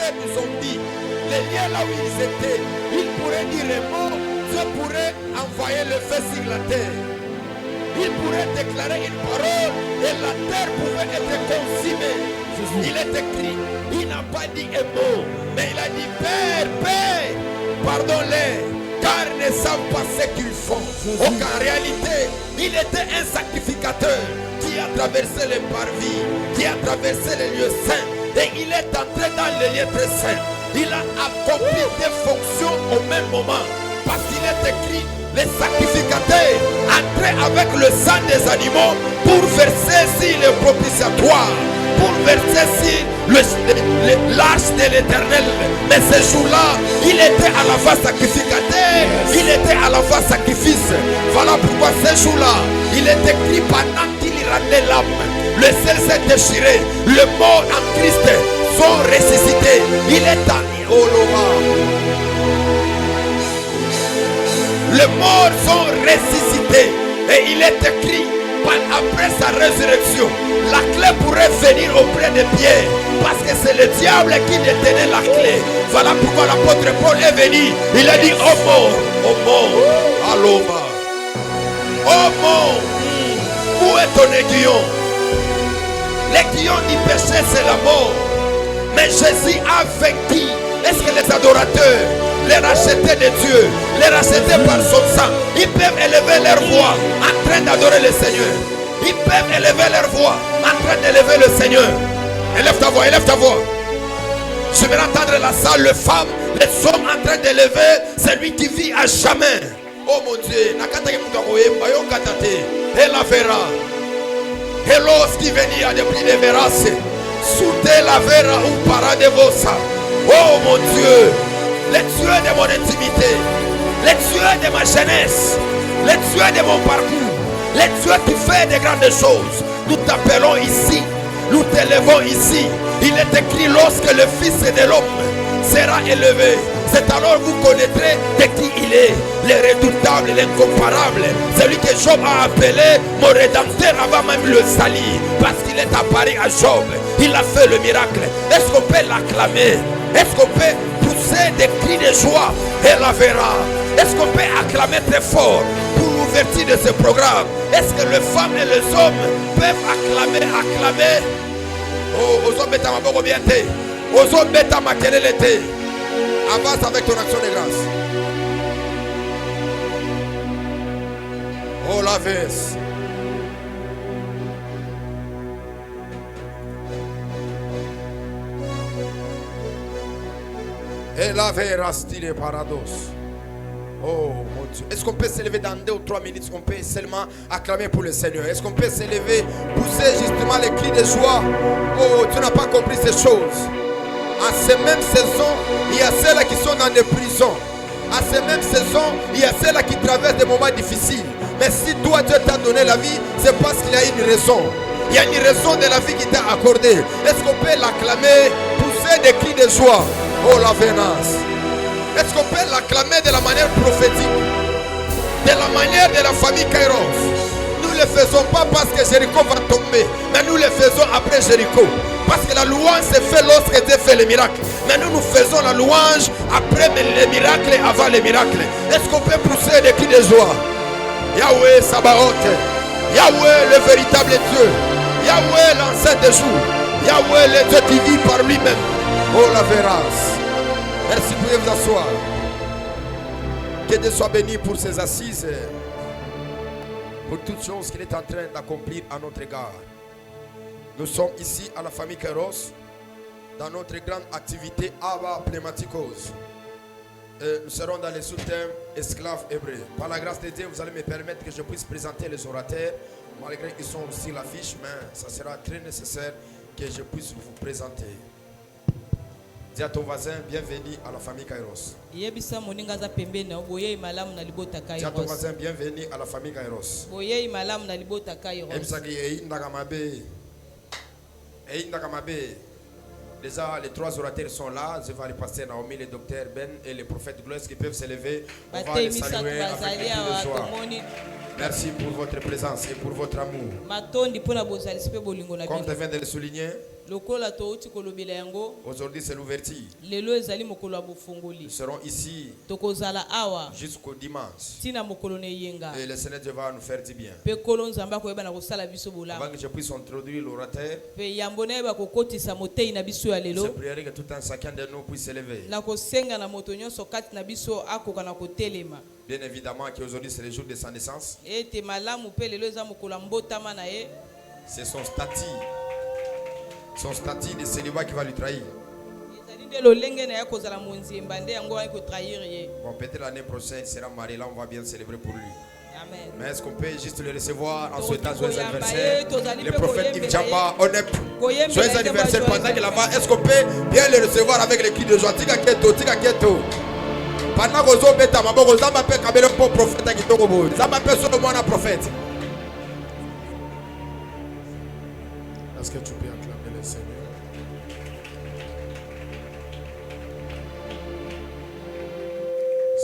terre du zombie, les liens là où ils étaient, ils pourraient dire un mot, Dieu pourrait envoyer le feu sur la terre. Il pourrait déclarer une parole et la terre pouvait être consumée. Il est écrit, il n'a pas dit un mot, mais il a dit Père, Père, pardonne-les, car ils ne savent pas ce qu'ils font. Donc en réalité, il était un sacrificateur qui a traversé les parvis, qui a traversé les lieux saints, et il est entré dans les lieux très saints. Il a accompli des fonctions au même moment, parce qu'il est écrit, les sacrificateurs entraient avec le sang des animaux pour verser sur le propitiatoire, pour verser sur l'arche de l'Éternel. Mais ce jour-là, il était à la fois sacrificateur, il était à la fois sacrifice. Voilà pourquoi ce jour-là, il est écrit pendant qu'il rendait l'âme, le ciel s'est déchiré, le mort en Christ sont ressuscités. Il est en les morts sont ressuscités. Et il est écrit, après sa résurrection, la clé pourrait venir auprès de Pierre. Parce que c'est le diable qui détenait la clé. Voilà pourquoi l'apôtre Paul est venu. Il a dit, oh mort, aloma. Oh mort, où est ton aiguillon? L'aiguillon du péché, c'est la mort. Mais Jésus a vaincu. Est-ce que les adorateurs, les rachetés de Dieu, les rachetés par son sang, ils peuvent élever leur voix en train d'adorer le Seigneur? Ils peuvent élever leur voix en train d'élever le Seigneur. Élève ta voix, élève ta voix. Je vais entendre la salle, les femmes, les hommes en train d'élever celui qui vit à jamais. Oh mon Dieu, et la verra. Et lorsqu'il venia de plus de verace, soutez la verra ou para de vosa. Oh mon Dieu, les tueurs de mon intimité, les tueurs de ma jeunesse, les tueurs de mon parcours, les tueurs qui font de grandes choses, nous t'appelons ici, nous t'élevons ici. Il est écrit, lorsque le Fils de l'homme sera élevé, c'est alors vous connaîtrez de qui il est, le redoutable, l'incomparable, celui que Job a appelé mon rédempteur avant même le salir, parce qu'il est apparu à Job, il a fait le miracle. Est-ce qu'on peut l'acclamer? Est-ce qu'on peut pousser des cris de joie? Et la verra. Est-ce qu'on peut acclamer très fort pour l'ouverture de ce programme? Est-ce que les femmes et les hommes peuvent acclamer? Oh, aux hommes ma bonne bien été. Aux hommes ma quelle était. Avance avec ton action de grâce. Oh la veste. Et la vera style paradoxe. Oh mon Dieu. Est-ce qu'on peut s'élever dans 2 ou 3 minutes? Est-ce qu'on peut seulement acclamer pour le Seigneur? Est-ce qu'on peut s'élever, pousser justement les cris de joie? Oh, tu n'as pas compris ces choses. À ces mêmes saisons, il y a ceux-là qui sont dans des prisons. À ces mêmes saisons, il y a ceux-là qui traversent des moments difficiles. Mais si toi, Dieu t'a donné la vie, c'est parce qu'il y a une raison. Il y a une raison de la vie qui t'a accordée. Est-ce qu'on peut l'acclamer, pousser des cris de joie? Oh la vénance. Est-ce qu'on peut l'acclamer de la manière prophétique? De la manière de la famille Kairos? Nous ne le faisons pas parce que Jéricho va tomber, mais nous le faisons après Jéricho. Parce que la louange s'est faite lorsque Dieu fait le miracle. Mais nous faisons la louange après les miracles et avant les miracles. Est-ce qu'on peut pousser des cris de joie? Yahweh Sabaoth, Yahweh le véritable Dieu, Yahweh l'ancien des jours, Yahweh le Dieu qui vit par lui-même. Oh la vérance. Merci, pouvez vous asseoir. Que Dieu soit béni pour ses assises, pour toutes choses qu'il est en train d'accomplir à notre égard. Nous sommes ici à la famille Kairos dans notre grande activité Abba Pneumaticos. Nous serons dans les sous-thèmes esclaves hébreux. Par la grâce de Dieu, vous allez me permettre que je puisse présenter les orateurs, malgré qu'ils sont sur l'affiche, mais ça sera très nécessaire que je puisse vous présenter. Dis à ton voisin, bienvenue à la famille Kairos. Dis à ton voisin, bienvenue à la famille Kairos. Déjà, les 3 orateurs sont là. Je vais les passer Naomi, le docteur Ben et le prophète Gloire qui peuvent s'élever. On va les saluer avec beaucoup de joie. Merci pour votre présence et pour votre amour. Comme je viens de le souligner, Aujourd'hui, c'est l'ouverture. Nous serons ici jusqu'au dimanche. Et le Seigneur Dieu va nous faire du bien. Avant que je puisse introduire l'orateur, je prierai que tout un chacun de nous puisse s'élever. Bien évidemment qu'aujourd'hui c'est le jour de sa naissance. C'est son statut de célibat qui va lui trahir. Bon, peut-être l'année prochaine il sera marié, là on va bien célébrer pour lui. Amen. Mais est-ce qu'on peut juste le recevoir en souhaitant joyeux anniversaire? Le prophète Yves Djamba, Onep, joyeux anniversaire pendant qu'il est là-bas. Est-ce qu'on peut bien le recevoir avec les cris de joie? Tika keto. Pendant que vous êtes à ma boue, vous m'appelez comme le prophète qui tombe au bout. Vous m'appelez seulement un prophète. Est-ce que tu peux acclamer le Seigneur?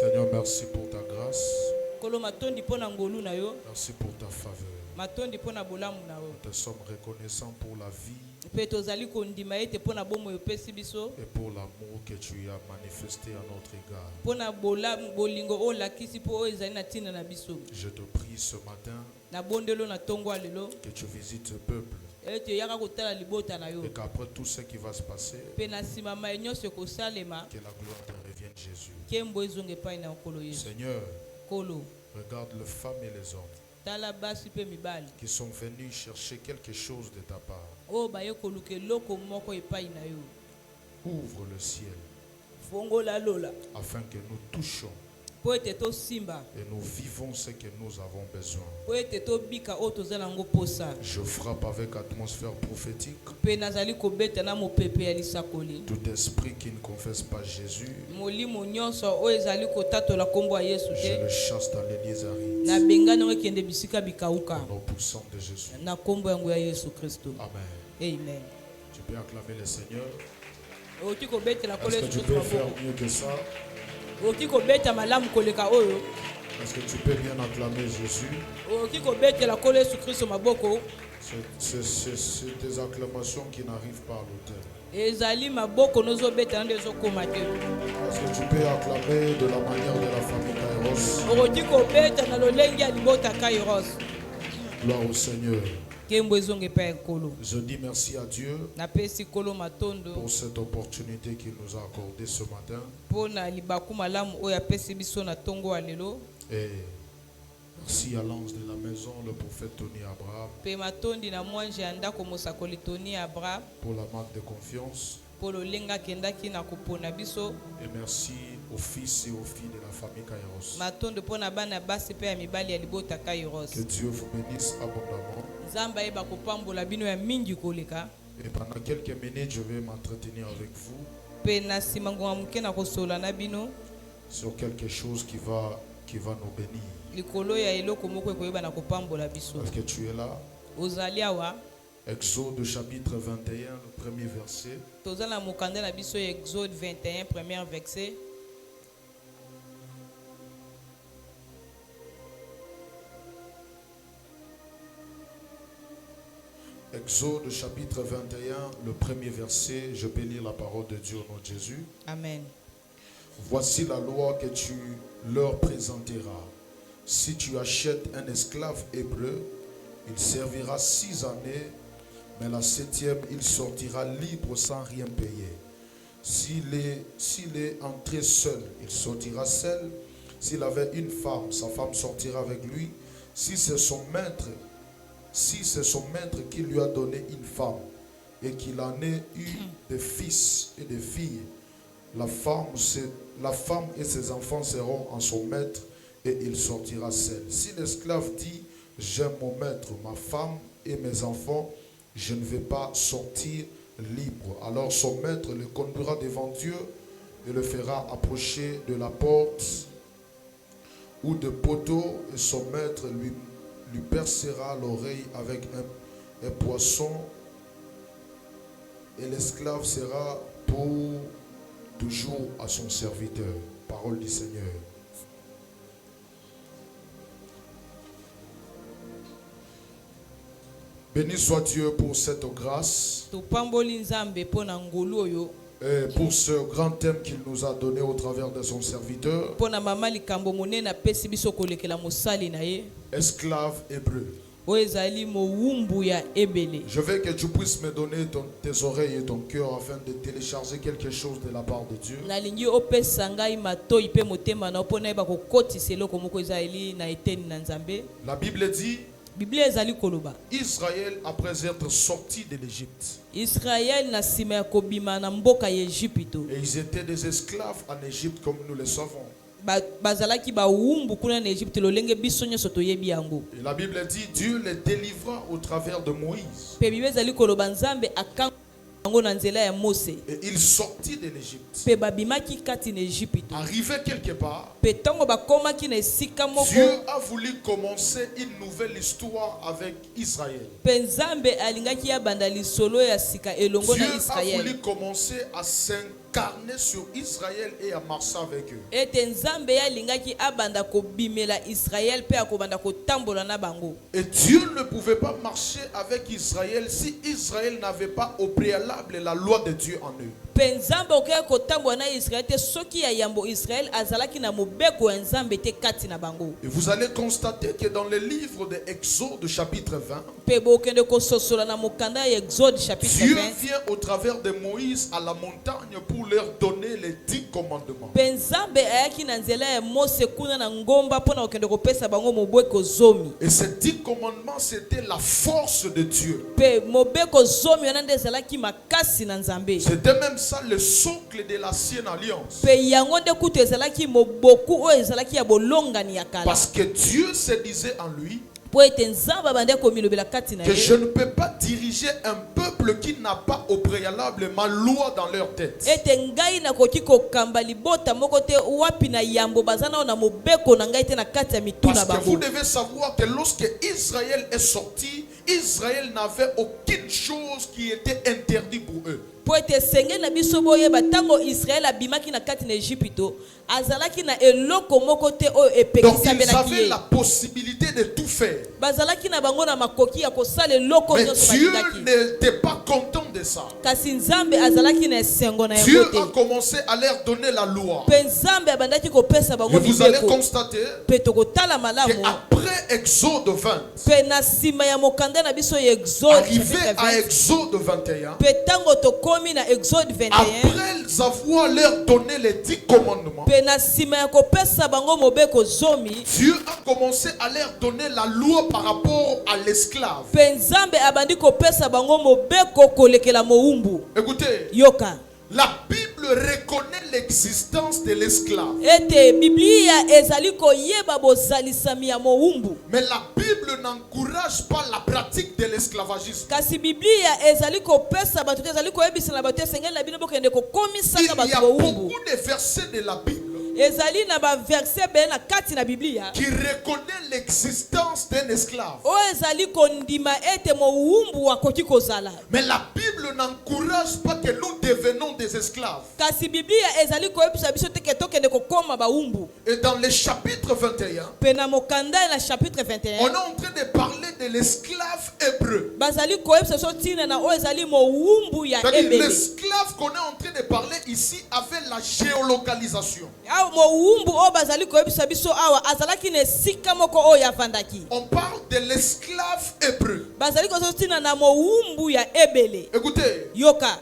Seigneur, merci pour ta grâce. Merci pour ta faveur. Nous te sommes reconnaissants pour la vie et pour l'amour que tu as manifesté à notre égard. Je te prie ce matin que tu visites ce peuple et qu'après tout ce qui va se passer, que la gloire te revienne, Jésus. Seigneur, regarde les femmes et les hommes qui sont venus chercher quelque chose de ta part. Ouvre le ciel afin que nous touchions et nous vivons ce que nous avons besoin. Je frappe avec atmosphère prophétique. Tout esprit qui ne confesse pas Jésus, je le chasse dans les lieux arides. Au nom puissant de Jésus. Amen. Amen. Tu peux acclamer le Seigneur. Est-ce Est-ce que tu peux faire mieux que ça? Est-ce que tu peux bien acclamer Jésus? C'est des acclamations qui n'arrivent pas à l'autel. Est-ce que tu peux acclamer de la manière de la famille Kairos? Gloire au Seigneur. Je dis merci à Dieu pour cette opportunité qu'il nous a accordée ce matin. Et merci à l'ange de la maison, le prophète Tony Abraham, pour la marque de confiance. Et merci aux fils et aux filles de la famille Kairos. Que Dieu vous bénisse abondamment. Et pendant quelques minutes, je vais m'entretenir avec vous sur quelque chose qui va nous bénir. Est-ce que tu es là? Exode chapitre 21, le premier verset. Exode 21, premier verset. Exode chapitre 21, le premier verset. Je peux lire la parole de Dieu au nom de Jésus. Amen. Voici la loi que tu leur présenteras. Si tu achètes un esclave hébreu, il servira 6 années, mais la 7e, il sortira libre sans rien payer. S'il est entré seul, il sortira seul. S'il avait une femme, sa femme sortira avec lui. Si c'est son maître qui lui a donné une femme et qu'il en ait eu des fils et des filles, la femme et ses enfants seront en son maître et il sortira seul. Si l'esclave dit: j'aime mon maître, ma femme et mes enfants, je ne vais pas sortir libre. Alors son maître le conduira devant Dieu et le fera approcher de la porte ou de poteau, et son maître lui percera l'oreille avec un poisson, et l'esclave sera pour toujours à son serviteur. Parole du Seigneur. Béni soit Dieu pour cette grâce topamboli nzambe mpo na ngolu oyo et pour ce grand thème qu'il nous a donné au travers de son serviteur, mpo na mama likambo monene apesi biso kolekela mosali na ye esclave hébreu. oyo ezali mowumbu ya ebele. Je veux que tu puisses me donner tes oreilles et ton cœur afin de télécharger quelque chose de la part de Dieu. nalingi opesa ngai matoi mpe motema na mpo nayeba kokotisa eloko moko ezali na eteni na nzambe. La Bible dit, biblia ezali koloba Israël après être sorti de l'Égypte, israel na nsima ya kobima na mboka ya Ejipito et ils étaient des esclaves en Égypte comme nous le savons. bazalaki bawumbu kuna na Ejipito lolenge biso nyonso toyebi yango. Et la Bible dit, Dieu les délivra au travers de Moïse. Mpe biblia ezali koloba nzambe akanga yango na nzela ya Mose. Et il sortit de l'Égypte. Mpe babimaki kati na Ejipito. Arrivé quelque part, Mpe ntango bakomaki na esika moko Dieu a voulu commencer une nouvelle histoire avec Israël. mpe nzambe alingaki abanda lisolo ya sika elongo Dieu na a Israel voulu commencer à s'incarner sur Israël et à marcher avec eux. ete nzambe ye alingaki abanda kobimela Israel mpe akobanda kotambola na bango. Et Dieu ne pouvait pas marcher avec Israël si Israël n'avait pas au préalable la loi de Dieu en eux. Mpe nzambe okei kotambola na Israel te soki ya yambo Israel azalaki na mobeko ya nzambe te kati na bango. Et vous allez constater que dans le livre de Exode chapitre 20, Mpe bokende kososola na mokanda ya Exode chapitre Dieu 20 vient au travers de Moïse à la montagne pour leur donner les 10 commandements. mpe nzambe ayaki na nzela ya Mose kuna na ngomba mpo na kokende kopesa bango mobeko zomi. Et ces 10 commandements, c'était la force de Dieu. Mpe mobeko zomi wana nde ezalaki makasi na nzambe. C'était même ça le socle de l'ancienne alliance. Mpe yango nde kutu ezalaki moboku oyo ezalaki ya bolongani ya kala. Parce que Dieu se disait en lui Po ete nzambe abandi komilobela kati na que je ye ne peux pas diriger un peuple qui n'a pas au préalable ma loi dans leur tête. ete ngai nakoki kokamba libota moko te wapi na yambo baza nao na mobeko na ngai te na kati ya mitu na Parce que vous bango. devez savoir que lorsque Israël est sorti, Israël n'avait aucune chose qui était interdite pour eux. Po ete senge na biso boyeba ntango Israel abimaki na kati na Ejipito azalaki na eloko moko te oyo Donc ils epekisambelaki avaient ye. la possibilité de tout faire. Bazalaki na bango na makoki ya kosala eloko Mais nyonso Dieu balingaki. n'était pas content de ça. Kasi nzambe azalaki na esengo na Dieu yango a te. commencé à leur donner la loi. Mpe nzambe abandaki kopesa Et bango vous allez mibeko. constater Mpe tokotala malamu qu'après Exode 20, mpe na nsima ya mokanda na biso ya Exode arrivé chapitre à 20, Exode 21, mpe ntango tokomi na Exode 21 après avoir leur donné les 10 commandements, mpe na nsima ya kopesa bango mobeko zomi Dieu a commencé à leur donner la loi par rapport à l'esclave. mpe nzambe abandi kopesa bango mobeko kolekela mowumbu. Écoutez, Yoka la Bible reconnaît l'existence de l'esclave. ete biblia ezali koyeba bozalisami ya mowumbu, Mais la Bible n'encourage pas la pratique de l'esclavagisme. kasi biblia ezali kopesa bato te ezali koyebisa na bato esengeli na bino bokende kokomisaka Il y bato a bowumbu. beaucoup de versets de la Bible ezali na baverse bele na kati na biblia qui reconnaît l'existence d'un esclave. oyo ezali kondima ete mowumbu akoki kozala, Mais la Bible n'encourage pas que nous devenons des esclaves. kasi biblia ezali koyebisa biso te ke tokende kokoma bawumbu. Et dans le chapitre 21, Mpe na mokanda na chapitre on 21 est en train de parler de l'esclave hébreu. bazali koyebisa biso ntina na oyo ezali mowumbu ya C'est-à-dire ebele. l'esclave qu'on est en train de parler ici avait la géolocalisation. Awa mowumbu oyo bazali koyebisa biso awa azalaki na esika moko oyo avandaki. On parle de l'esclave hébreu. Bazali koyebisa ntina na mowumbu ya ebele. Écoutez, Yoka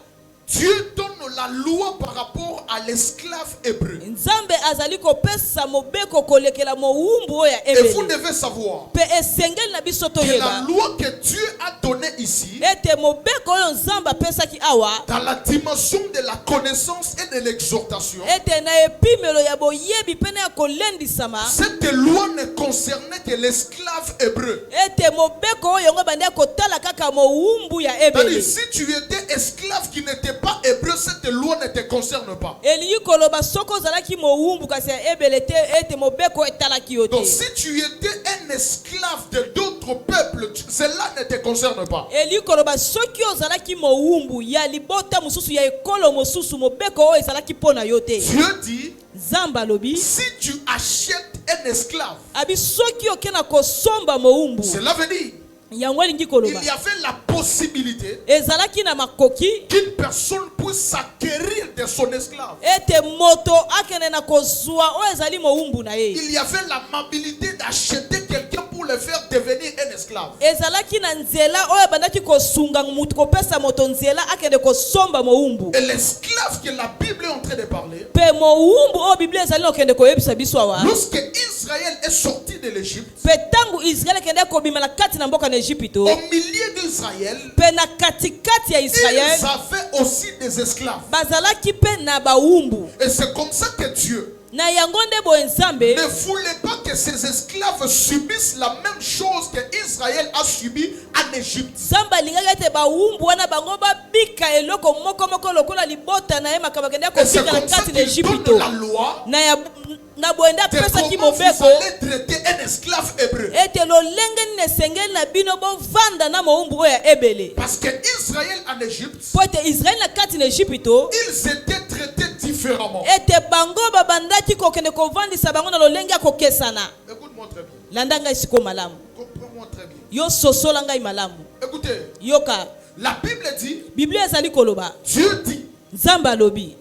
Dieu donne la loi par rapport à l'esclave hébreu. nzambe azali kopesa mobeko kolekela mowumbu oyo ya Et vous ebele. devez savoir Mpe esengeli na biso que la toyeba loi que Dieu a donnée ici, ete mobeko oyo nzambe apesaki awa dans la dimension de la connaissance et de l'exhortation, ete na epimelo ya boyebi mpe na ya kolendisama cette loi ne concernait que l'esclave hébreu. ete mobeko oyo yango ebandi kotala kaka mowumbu ya C'est-à-dire, ebele. si tu étais esclave qui n'était pas hébreu, cette loi ne te concerne pas. elingi koloba soko ozalaki mowumbu kasi ya ebele te ete mobeko etalaki yo te. Donc, si tu étais un esclave de d'autres peuples, cela ne te concerne pas. elingi koloba soki ozalaki mowumbu ya libota mosusu ya ekolo mosusu mobeko oyo ezalaki mpo na yo te. Dieu dit, nzambe alobi si tu achètes un esclave, abi soki oke na kosomba mowumbu cela veut dire yango elingi il koloba y avait la possibilité ezalaki na makoki qu'une personne puisse s'acquérir de son esclave. ete moto akende na kozwa oyo ezali mowumbu na ye. Il y avait l'amabilité d'acheter quelqu'un pour le faire devenir un esclave. ezalaki na nzela oyo bandaki kosunga mutu kopesa moto nzela akende kosomba mowumbu. Et l'esclave que la Bible est en train de parler, pe mowumbu oyo biblia ezali na okende koyebisa biso awa lorsque Israël est sorti de l'Égypte, pe ntango israele ekende kobima na kati na mboka na Ejipito au milieu d'Israël, pe na katikati ya ils Israele avaient aussi des esclaves. bazalaki pe na bawumbu. Et c'est comme ça que Dieu na yango nde boye nzambe ne voulait pas que ses esclaves subissent la même chose que Israël a subi en Égypte. nzambe alingaki ete bawumbu wana bango babika eloko moko lokola libota na ye makambo akende Et c'est kobika na comme ça kati na qu'il donne Ejipito la loi na boye nde de apesaki comment vous mobeko allez traiter un esclave hébreu. ete lolenge nini esengeli na bino bovanda na mowumbu oyo ya ebele Parce que Israël en Égypte, po ete israeli na kati na Ejipito ils étaient traités différemment. ete bango babandaki kokende kovandisa bango na lolenge ya kokesana. Écoute-moi très bien. landa ngai siko malamu Comprends-moi très bien. yo sosola ngai malamu Écoutez, yoka la Bible dit, biblia ezali koloba Dieu dit, nzambe alobi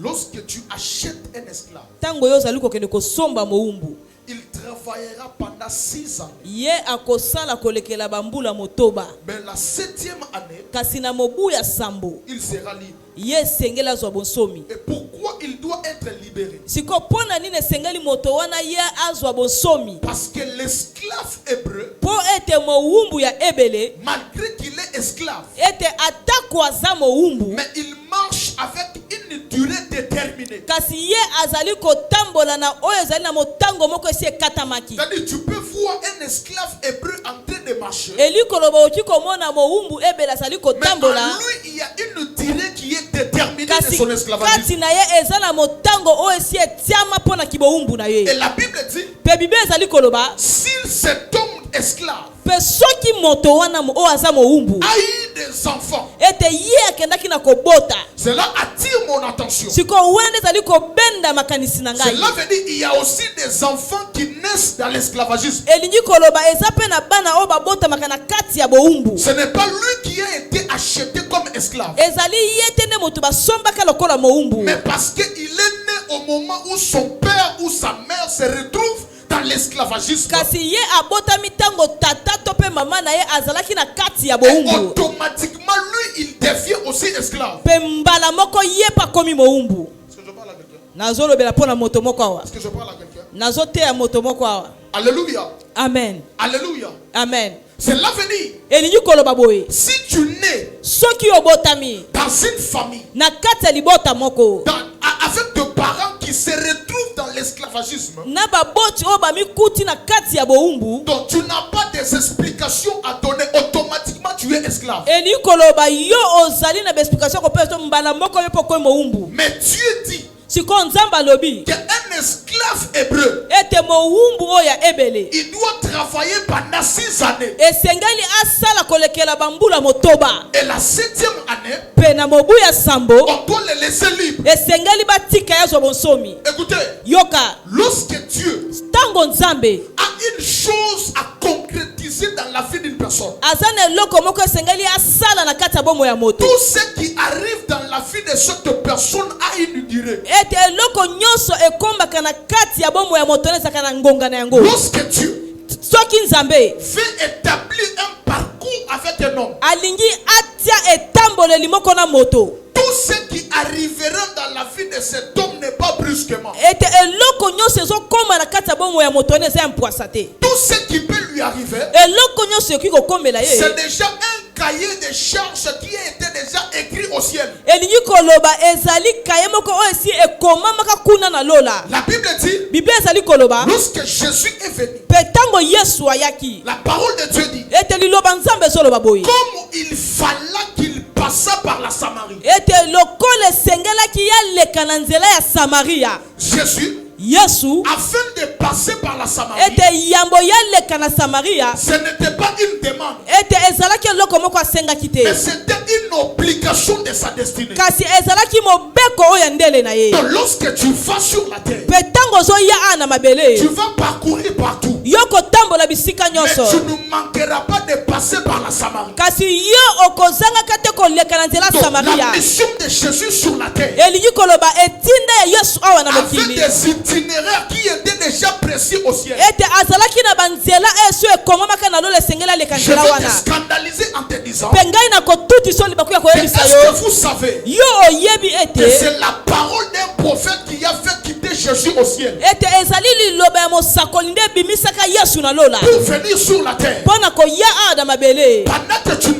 lorsque tu achètes un esclave, ntango yo ozali kokende kosomba mowumbu il travaillera pendant 6 ans. ye akosala kolekela bambula motoba Mais la 7e année, kasi na mobu ya sambo il sera libre. ye esengeli azwa bonsomi. Et pourquoi il doit être libéré? siko mpo na nini esengeli moto wana ye azwa bonsomi? Parce que l'esclave hébreu, mpo ete mowumbu ya ebele malgré qu'il est esclave, ete atako aza mowumbu mais il marche avec une durée déterminée. kasi ye azali kotambola na oyo ezali na motango moko esi ekatamaki. C'est-à-dire, tu peux voir un esclave hébreu en train de marcher, eli koloba oki komona mowumbu ebele azali mais kotambola en lui, il y a une durée qui est déterminée de kasi son esclavagisme. kati na ye eza na motango oyo esi etiama mpo na kibowumbu na Et ye. la Bible dit, pe biblia ezali koloba s'il cet homme esclave pe soki moto wana oyo aza mowumbu a eu des enfants, ete ye akendaki na kobota cela attire mon attention. siko wende ezali kobenda makanisi na ngai. Cela veut dire qu'il y a aussi des enfants qui naissent dans l'esclavagisme. elingi koloba eza pe na bana oyo babotamaka na kati ya bowumbu. Ce n'est pas lui qui a été acheté comme esclave, ezali ye te nde moto basombaka lokola mowumbu mais parce qu'il est né au moment où son père ou sa mère se retrouve dans l'esclavagisme. kasi ye abotami ntango tata to pe mama na ye azalaki na kati ya Et bowumbu automatiquement, lui, il devient aussi esclave. pe mbala moko ye pa komi mowumbu. Est-ce que je parle à quelqu'un? nazolobela mpo na moto moko awa Est-ce que je parle à quelqu'un? nazoteya moto moko awa. Alléluia. amen Alléluia. amen. Cela veut dire, elingi koloba boye si tu nais soki obotami dans une famille, na kati ya libota moko avec des parents qui se retrouvent dans l'esclavagisme, na baboti oyo bamikuti na kati ya bowumbu, donc tu n'as pas des explications à donner, automatiquement tu es esclave. elingi koloba yo ozali na baexplication kopesa to mbala moko yo poko mowumbu. Mais Dieu dit siko nzambe alobi qu'un esclave hébreu, ete mowumbu oyo ya ebele il doit travailler pendant 6 années. esengeli asala kolekela bambula motoba Et la 7e année, pe na mobu ya sambo on doit le laisser libre. esengeli batika yazwa bonsomi. Écoutez, yoka lorsque Dieu ntango nzambe a une chose à concrétiser dans la vie d'une personne, aza na eloko moko esengeli asala na kati ya bomo ya moto, tout ce qui arrive dans la vie de cette personne a une durée. ete eloko nyonso ekombaka na kati ya bomo ya moto ezaka na ngonga na yango. Lorsque Dieu soki nzambe veut établir un parcours avec un homme, alingi atia etamboleli moko na moto, tout ce qui arrivera dans la vie de cet homme n'est pas brusquement. ete eloko nyonso ezokoma na kati ya bomo ya moto wana eza ya mpwasa te. Tout ce qui peut lui arriver, eloko nyonso ekoki kokombela ye c'est déjà un cahier de charges qui a été déjà écrit au ciel. elingi koloba ezali kaye moko oyo esi ekomamaka kuna na lola. La Bible dit, biblia ezali koloba lorsque Jésus est venu, pe ntango yesu ayaki la parole de Dieu dit, ete liloba nzambe ezoloba boye comme il fallait qu'il passât par la Samarie. ete lokola esengelaki yaleka na nzela ya samaria, Jésus, yesu afin de passer par la Samarie, ete yambo yaleka na samaria ce n'était pas une demande, ete ezalaki eloko moko asengaki mais te c'était une obligation de sa destinée. kasi ezalaki mobeko oyo ya ndele na ye. Donc lorsque tu vas sur la terre, pe ntango ozoya a na mabele tu vas parcourir partout. yo kotambola tambola bisika Mais nyonso. tu ne manqueras pas de passer par la Samarie. Kasi yo okozanga kate koleka na nzela Donc, Samaria. la mission de Jésus sur la terre Elingi koloba etinda ya Yesu awa na avait mokili. des itinéraires qui étaient déjà précis au ciel. Ete azalaki na banzela esu ekomamaka na lolo esengela leka Je nzela vais te wana. scandaliser en te disant Pe ngai na kotuti so libaku ya que koyebisa est-ce yo. que vous savez Yo oyebi que ete c'est la parole d'un prophète qui a fait quitter Jésus au ciel ete ezali liloba ya mosakoli nde ebimisaka Yesu na lola. pour venir sur la terre. Mpona koya awa na mabele. Pendant que tu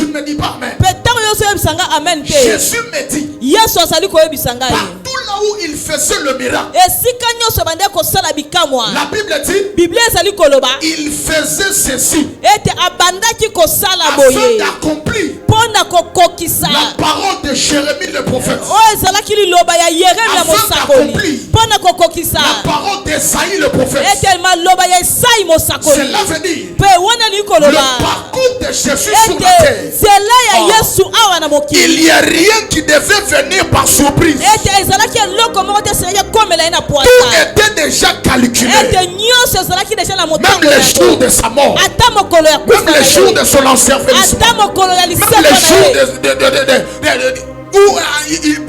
ne me dis pas amen, Pe ntango nyonso oyebisanga amen te. Jésus me dit, Yesu azali koyebisanga ye. partout là où il faisait le miracle, Esika nyonso bande kosala bikamwa. la Bible dit, Biblia ezali koloba il faisait ceci ete abandaki kosala afin boye d'accomplir mpona kokokisa la parole de Jérémie le prophète, oyo ezalaki liloba ya Yeremi ya Afin mosakoli d'accomplir mpona kokokisa la parole d'Esaïe le prophète. ete maloba ya Isai mosakoli Cela veut dire mpe wana lingi le koloba parcours de Jésus sur la ete terre. nzela ya Oh. Yesu awa na Il mokili n'y a rien qui devait venir par surprise. ete ezalaki eloko moko te eselaki ekomela ye na Tout poasa était déjà calculé. ete nyonso ezalaki deja na Même motango les jours yango de sa mort, ata mokolo ya même kufa les jours na de ye son encervelissement, ata mokolo ya même lisepo les na jours ye où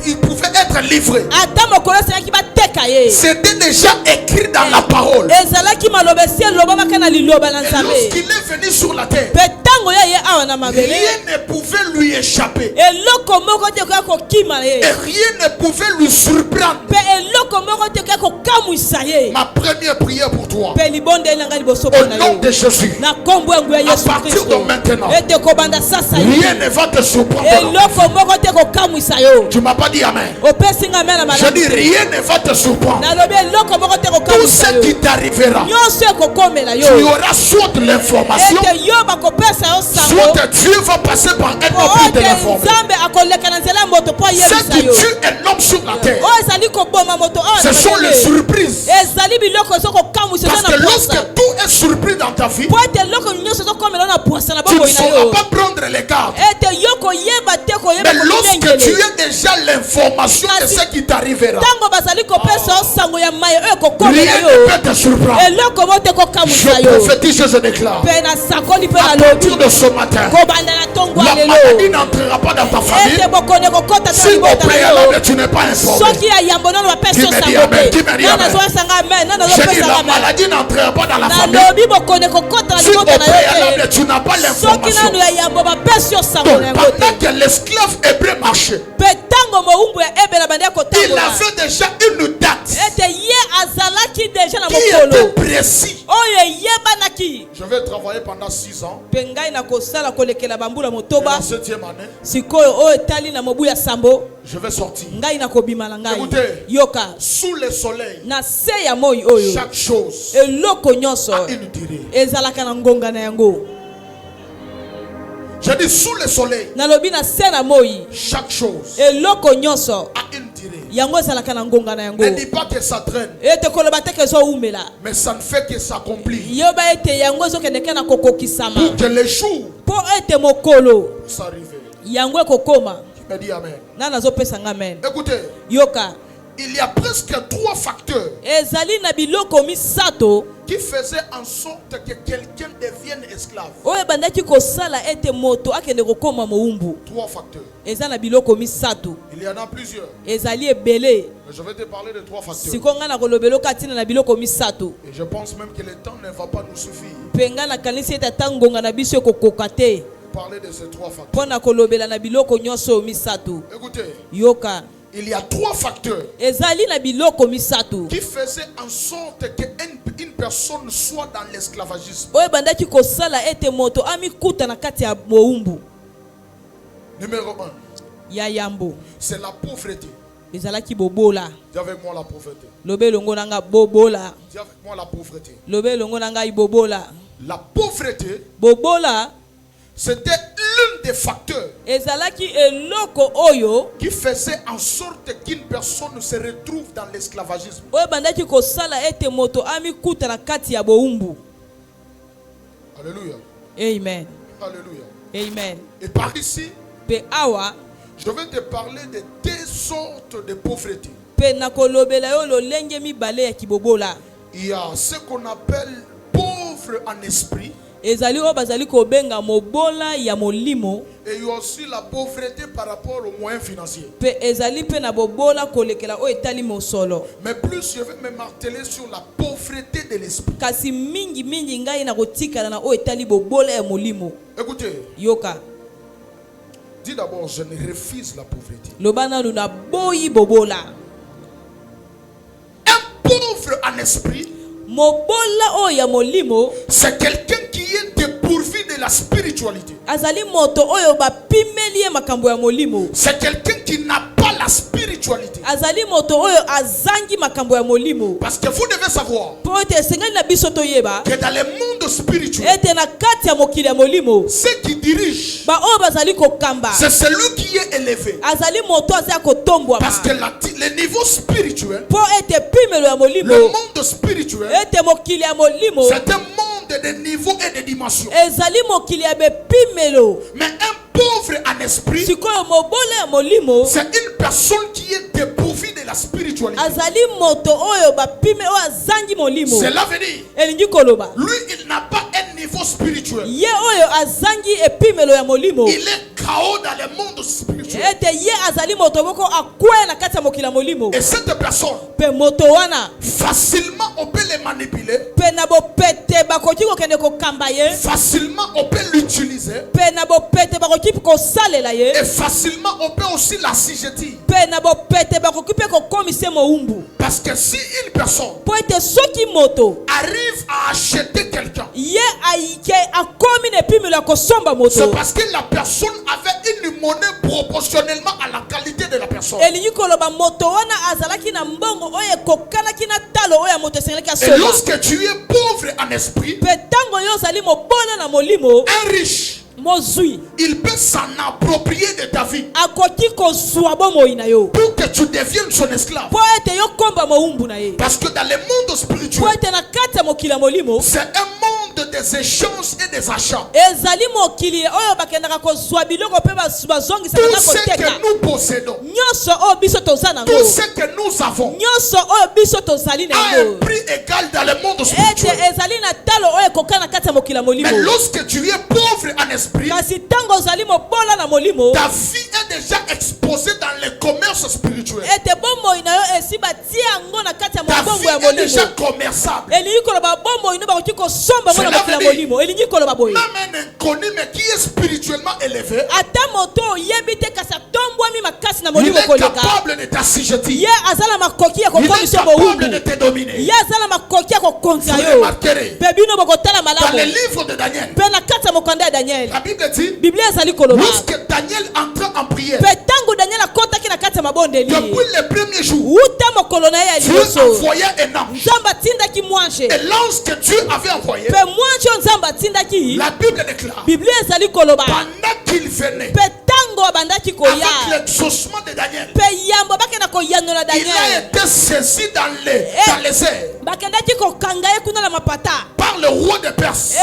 il pouvait être livré. ata mokolo eselaki bateka ye C'était déjà écrit dans la parole. ezalaki maloba esi elobamaka na liloba na Et nzambe lorsqu'il est venu sur la terre, mpe ntango ya ye awa na mabele rien ne pouvait lui échapper. eloko moko te koya kokima na ye Et rien ne pouvait lui surprendre. mpe eloko moko te koya kokamwisa ye Ma première prière pour toi, mpe libondeli na ngai liboso au mpona nom yo de Jésus, na nkombo yangu ya à yesu partir kristo de maintenant, ete kobanda sasa rien ne va te surprendre. eloko moko te kokamwisa yo Tu m'as pas dit amen. opesi nga me na Je dis malamu rien ne va te surprendre. nalobi eloko moko te Tout kokamwisa ce yo qui t'arrivera, nyonso ekokomela tu yo auras soit l'information, ete yo bakopesa yo sango soit Dieu va passer par un po homme pour te ete l'informer. nzambe akoleka na nzela ya moto mpo Ce ayebisa qui yo tue un homme sur la terre, oyo ezali koboma moto awa ce na sont les mabele. surprises. ezali biloko ezo kokamwisa Parce eza que na lorsque poasa tout est surpris dans ta vie, po ete eloko nyonso ezokomela na poasa na tu ne boboyi na sauras yo pas prendre les gardes. ete yo koyeba te koyeba Mais lorsque tu komilengele as déjà l'information de ce qui t'arrivera, ntango bazali kopesa yo sango ya mai oyo ekokomela rien ne yo peut te surprendre. eloko mo te kokamwisa Je yo prophétise, je déclare, mpe nasakoli mpe à nalobi partir de ce matin, kobanda na ntongo la ya maladie lelo n'entrera pas dans ta famille. ete bokono ekokota ta Si au libota na préalable yo tu n'es pas informé, soki ya yambo nano bapesi yo Qui me dit sango amen? Qui te me dit nano amen? azowasanga amen nano je dis azopesanga la amen maladie n'entrera pas dans la famille. nalobi bokono ekokota na Si au libota na yo préalable te tu n'as pas soki l'information, nano ya yambo bapesi yo sango donc na yango pendant te que l'esclave hébreu marchait, mpe ntango mowumbu ya ebela bandi ya il kotambola avait déjà une date ete ye azalaki deja na qui était mokolo précis. oyo eyebanaki Je vais travailler pendant 6 ans. mpe ngai na kosala kolekela bambula Et motoba la 7e année, sikoyo oyo etali na mobu ya sambo je vais sortir. ngai na kobima na ngai Écoutez. yoka Sous le soleil, na se ya moi oyo chaque chose eloko nyonso a une durée. ezalaka na ngonga na yango Je dis sous le soleil, nalobi na se na moi chaque chose eloko nyonso a une durée. yango ezalaka na ngonga na yango Ne dis pas que ça traîne, ete koloba te ke ezowumela mais ça ne fait que s'accomplir. yoba ete yango ezokendeke na kokokisama Pour que les jours mpo ete mokolo puissent arriver. yango ekokoma Qui me dit amen. nani azopesanga amen Écoutez, yoka il y a presque 3 facteurs ezali na biloko misato qui faisaient en sorte que quelqu'un devienne esclave. oyo ebandaki kosala ete moto akende kokoma mowumbu 3 facteurs. eza na biloko misato Il y en a plusieurs. ezali ebele Mais je vais te parler de 3 facteurs. sikoyo ngai nakolobela oka ntina na biloko misato Et je pense même que le temps ne va pas nous suffire mpe ngai nakanisi ete ata ngonga na biso ekokoka te pour parler de ces 3 facteurs. mpo na kolobela na biloko nyonso oyo misato Écoutez, yoka il y a 3 facteurs ezali na biloko misato qui faisaient en sorte qu'une personne soit dans l'esclavagisme. oyo ebandaki kosala ete moto amikuta na kati ya mowumbu Numéro 1, ya yambo c'est la pauvreté. ezalaki bobola Dis avec moi la pauvreté. lobe elongo na ngai bobola Dis avec moi la pauvreté. lobe elongo na ngai bobola La pauvreté, bobola c'était l'un des facteurs ezalaki eloko oyo qui faisait en sorte qu'une personne se retrouve dans l'esclavagisme. oyo ebandaki kosala ete moto amikuta na kati ya bowumbu. Alléluia. Amen. Alléluia. Amen. Et par ici, Pe awa je vais te parler de 2 sortes de pauvreté. pe nakolobela yo lolenge mibale ya kibobola. Il y a ce qu'on appelle pauvre pauvre en esprit. ezali oyo bazali kobenga mobola ya molimo. Et il y a aussi la pauvreté par rapport aux moyens financiers. Pe ezali pe na bobola kolekela oyo etali mosolo. Mais plus je vais me marteler sur la pauvreté de l'esprit. Kasi mingi ngai na kotikala na oyo etali bobola ya molimo. Écoutez, Yoka. dis d'abord, je ne refuse la pauvreté. Lobana luna boyi bobola. Un pauvre en esprit, Mobola oyo ya molimo. c'est quelqu'un qui est dépourvu de la spiritualité. Azali moto oyo bapimeli ye makambo ya molimo. C'est quelqu'un qui n'a pas la spiritualité. Azali moto oyo azangi makambo ya molimo. Parce que vous devez savoir Po ete esengeli na biso toyeba que dans le monde spirituel, ete na kati ya mokili ya molimo ceux qui dirigent, ba oyo bazali kokamba c'est celui qui est élevé. azali moto azali kotombwama. Parce que le niveau spirituel, Po ete pimelo ya molimo le monde spirituel, ete mokili ya molimo c'est un monde de niveaux et de dimensions. ezali mokili ya bepimelo. Mais un pauvre en esprit, Sikoyo mobola ya molimo c'est une personne qui est dépourvue de la spiritualité. azali moto oyo bapime oyo azangi molimo. Cela veut dire, Elingi koloba lui, il n'a pas un niveau spirituel. ye oyo azangi epimelo ya molimo Il est KO dans le monde spirituel. ete ye azali moto moko akwea na kati ya mokili ya molimo. Et cette personne, Pe moto wana facilement on peut le manipuler, pe na bopete bakoki kokende kokamba ye, facilement on peut l'utiliser, pe na bopete bakoki kosalela ye, et facilement on peut aussi l'assujettir. pe na bopete bakoki pe kokomisa moumbu. Parce que si une personne Po ete soki moto arrive à acheter quelqu'un, ye aike akomi na epimelo ya kosomba c'est moto, parce que la personne avait une monnaie proportionnellement à la qualité de la personne. elingi koloba moto wana azalaki na mbongo oyo ekokanaki na talo oyo ya moto esengelaki Et asomba. lorsque tu es pauvre en esprit, Pe tango yo ozali mobola na molimo, un riche, mozwi il peut s'en approprier de ta vie akoki kozwa bomoi na yo pour que tu deviennes son esclave. po ete yo komba moumbu na ye. Parce que dans le monde Po spirituel, ete na kati ya mokili ya molimo c'est un monde des échanges et des achats. ezali mokili oyo bakendaka kozwa biloko mpe bazongisaka Tout na ce que koteka nous possédons, nyonso oyo biso toza nango, tout ce que nous avons, nyonso oyo biso tozali a un nango prix égal dans le monde ete spirituel. ezali na talo oyo ekoka na kati ya mokili ya molimo. Mais lorsque tu es pauvre en esprit, Kasi tango ozali mobola na molimo ta vie est déjà exposée dans le commerce spirituel. ete bomoi na yo esi batie yango na kati ya Ta mobongo vie ya est déjà molimo. commerçable. Elingi koloba bomoi no bakoki kosomba ngo na Cela mokili ya veut dire- molimo. Elingi koloba boye Même un inconnu, mais qui est spirituellement élevé, ata moto oyebi te kasi atombwami makasi na il molimo est koleka capable de t'assujettir. ye azala makoki ya Il est kokomisa capable mowumbu, de te dominer. ye azala makoki ya kokonza Vous yo. remarquerez, Pe bino bokotala dans le malamu livre de Daniel, pe na kati ya mokanda ya Daniel, la Bible dit, biblia ezali koloba lorsque Daniel entra en prière, pe tango Daniel akotaki na kati ya mabondeli depuis le premier jour, wuta mokolo na ye ya Dieu liboso envoyait un ange. nzambe atindaki mwanshe, Et l'ange que Dieu avait envoyé, pe mwanshe oyo nzambe atindaki la Bible déclare, biblia ezali koloba pendant qu'il venait, pe tango abandaki koya avec l'exaucement de Daniel, pe yambo bakenda koyanola il a Daniel été saisi dans les airs bakendaki kokanga ye kuna na mapata par le roi de Perse.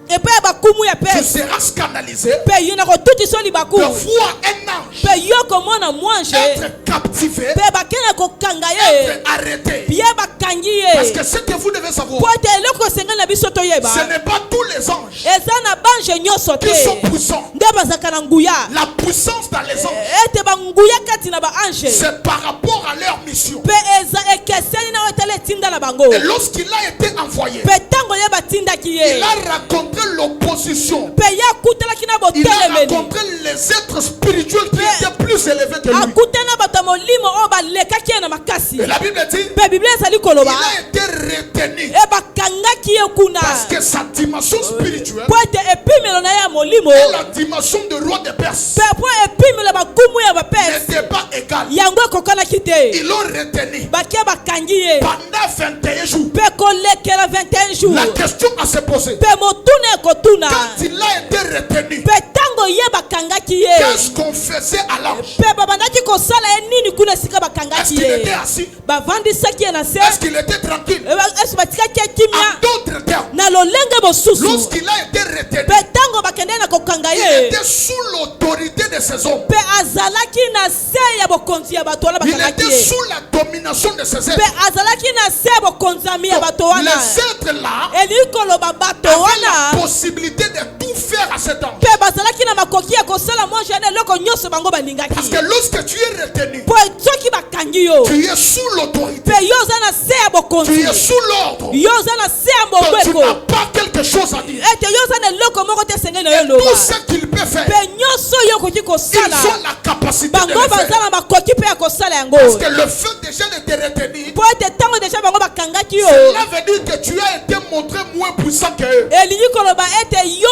epai ya bakumu ya Tu Perse. seras scandalisé Pe yo na kotutisa libaku de voir un ange pe yo komona mwanshe être captivé, pe bakenda kokanga ye être arrêté. ye bakangi Parce ye que ce que vous devez savoir, po ete eloko esengeli na biso toyeba ce n'est pas tous les anges eza na bange nyonso qui sont te puissants. nde bazalaka na nguya La puissance dans les anges, ete banguya kati na baange c'est par rapport à leur mission. pe eza ekeseni na oyo etala etinda na bango Et lorsqu'il a été envoyé, pe tango ye batindaki ye il a rencontré l'opposition. pe ye akutanaki na Il a botelemeli rencontré les êtres spirituels qui étaient plus élevés que lui. akutana na bato ya molimo oyo balekaki ye na makasi Et la Bible dit, pe biblia ezali il koloba a été retenu e bakangaki ye kuna parce que sa dimension spirituelle po ete epimelo na ye ya molimo et la dimension de roi de Perse pe po epimelo ya bakumu ya bapesi n'étaient pas égales. yango ekokanaki te Ils l'ont retenu bakie bakangi ye pendant 21 jours. pe kolekela 21 jours La question à se poser, pe motuna ekotuna quand il a été retenu, pe tango ye bakangaki ye qu'est-ce qu'on faisait à l'ange? pe babandaki kosala ye nini kuna esika Est-ce bakangaki qu'il était ye assis? bavandisaki ye na se Est-ce qu'il était tranquille? esi batikaki ye En kimia d'autres termes, na lolenge mosusu lorsqu'il a été retenu, pe tango bakendeki na il bakokanga il ye était sous l'autorité de ces hommes. pe azalaki na se ya bokonzi ya bato wana Il bakangaki était ye sous la domination de ces pe êtres. azalaki na se ya bokonzami ya bato wana Les êtres là elingi koloba bato avaient wana la possibilité de tout faire à cet ange. pe bazalaki na makoki ya kosala mwanzo yana eloko nyonso bango Parce balingaki que lorsque tu es retenu, po soki bakangi yo tu es sous l'autorité, pe yo oza na se ya tu bokonzi es sous l'ordre. yo oza na se ya Donc tu mobeko n'as pas quelque chose à dire. ete yo oza na eloko moko te esengeli na yo Et eloba tout ce qu'il peut faire, pe nyonso yo okoki ils kosala ont la capacité de bango le baza faire. na makoki mpe ya kosala yango Parce que le fait déjà de te retenir, po ete ntango deja bango bakangaki yo cela veut dire que tu as été montré moins puissant que eux. elingi koloba ete yo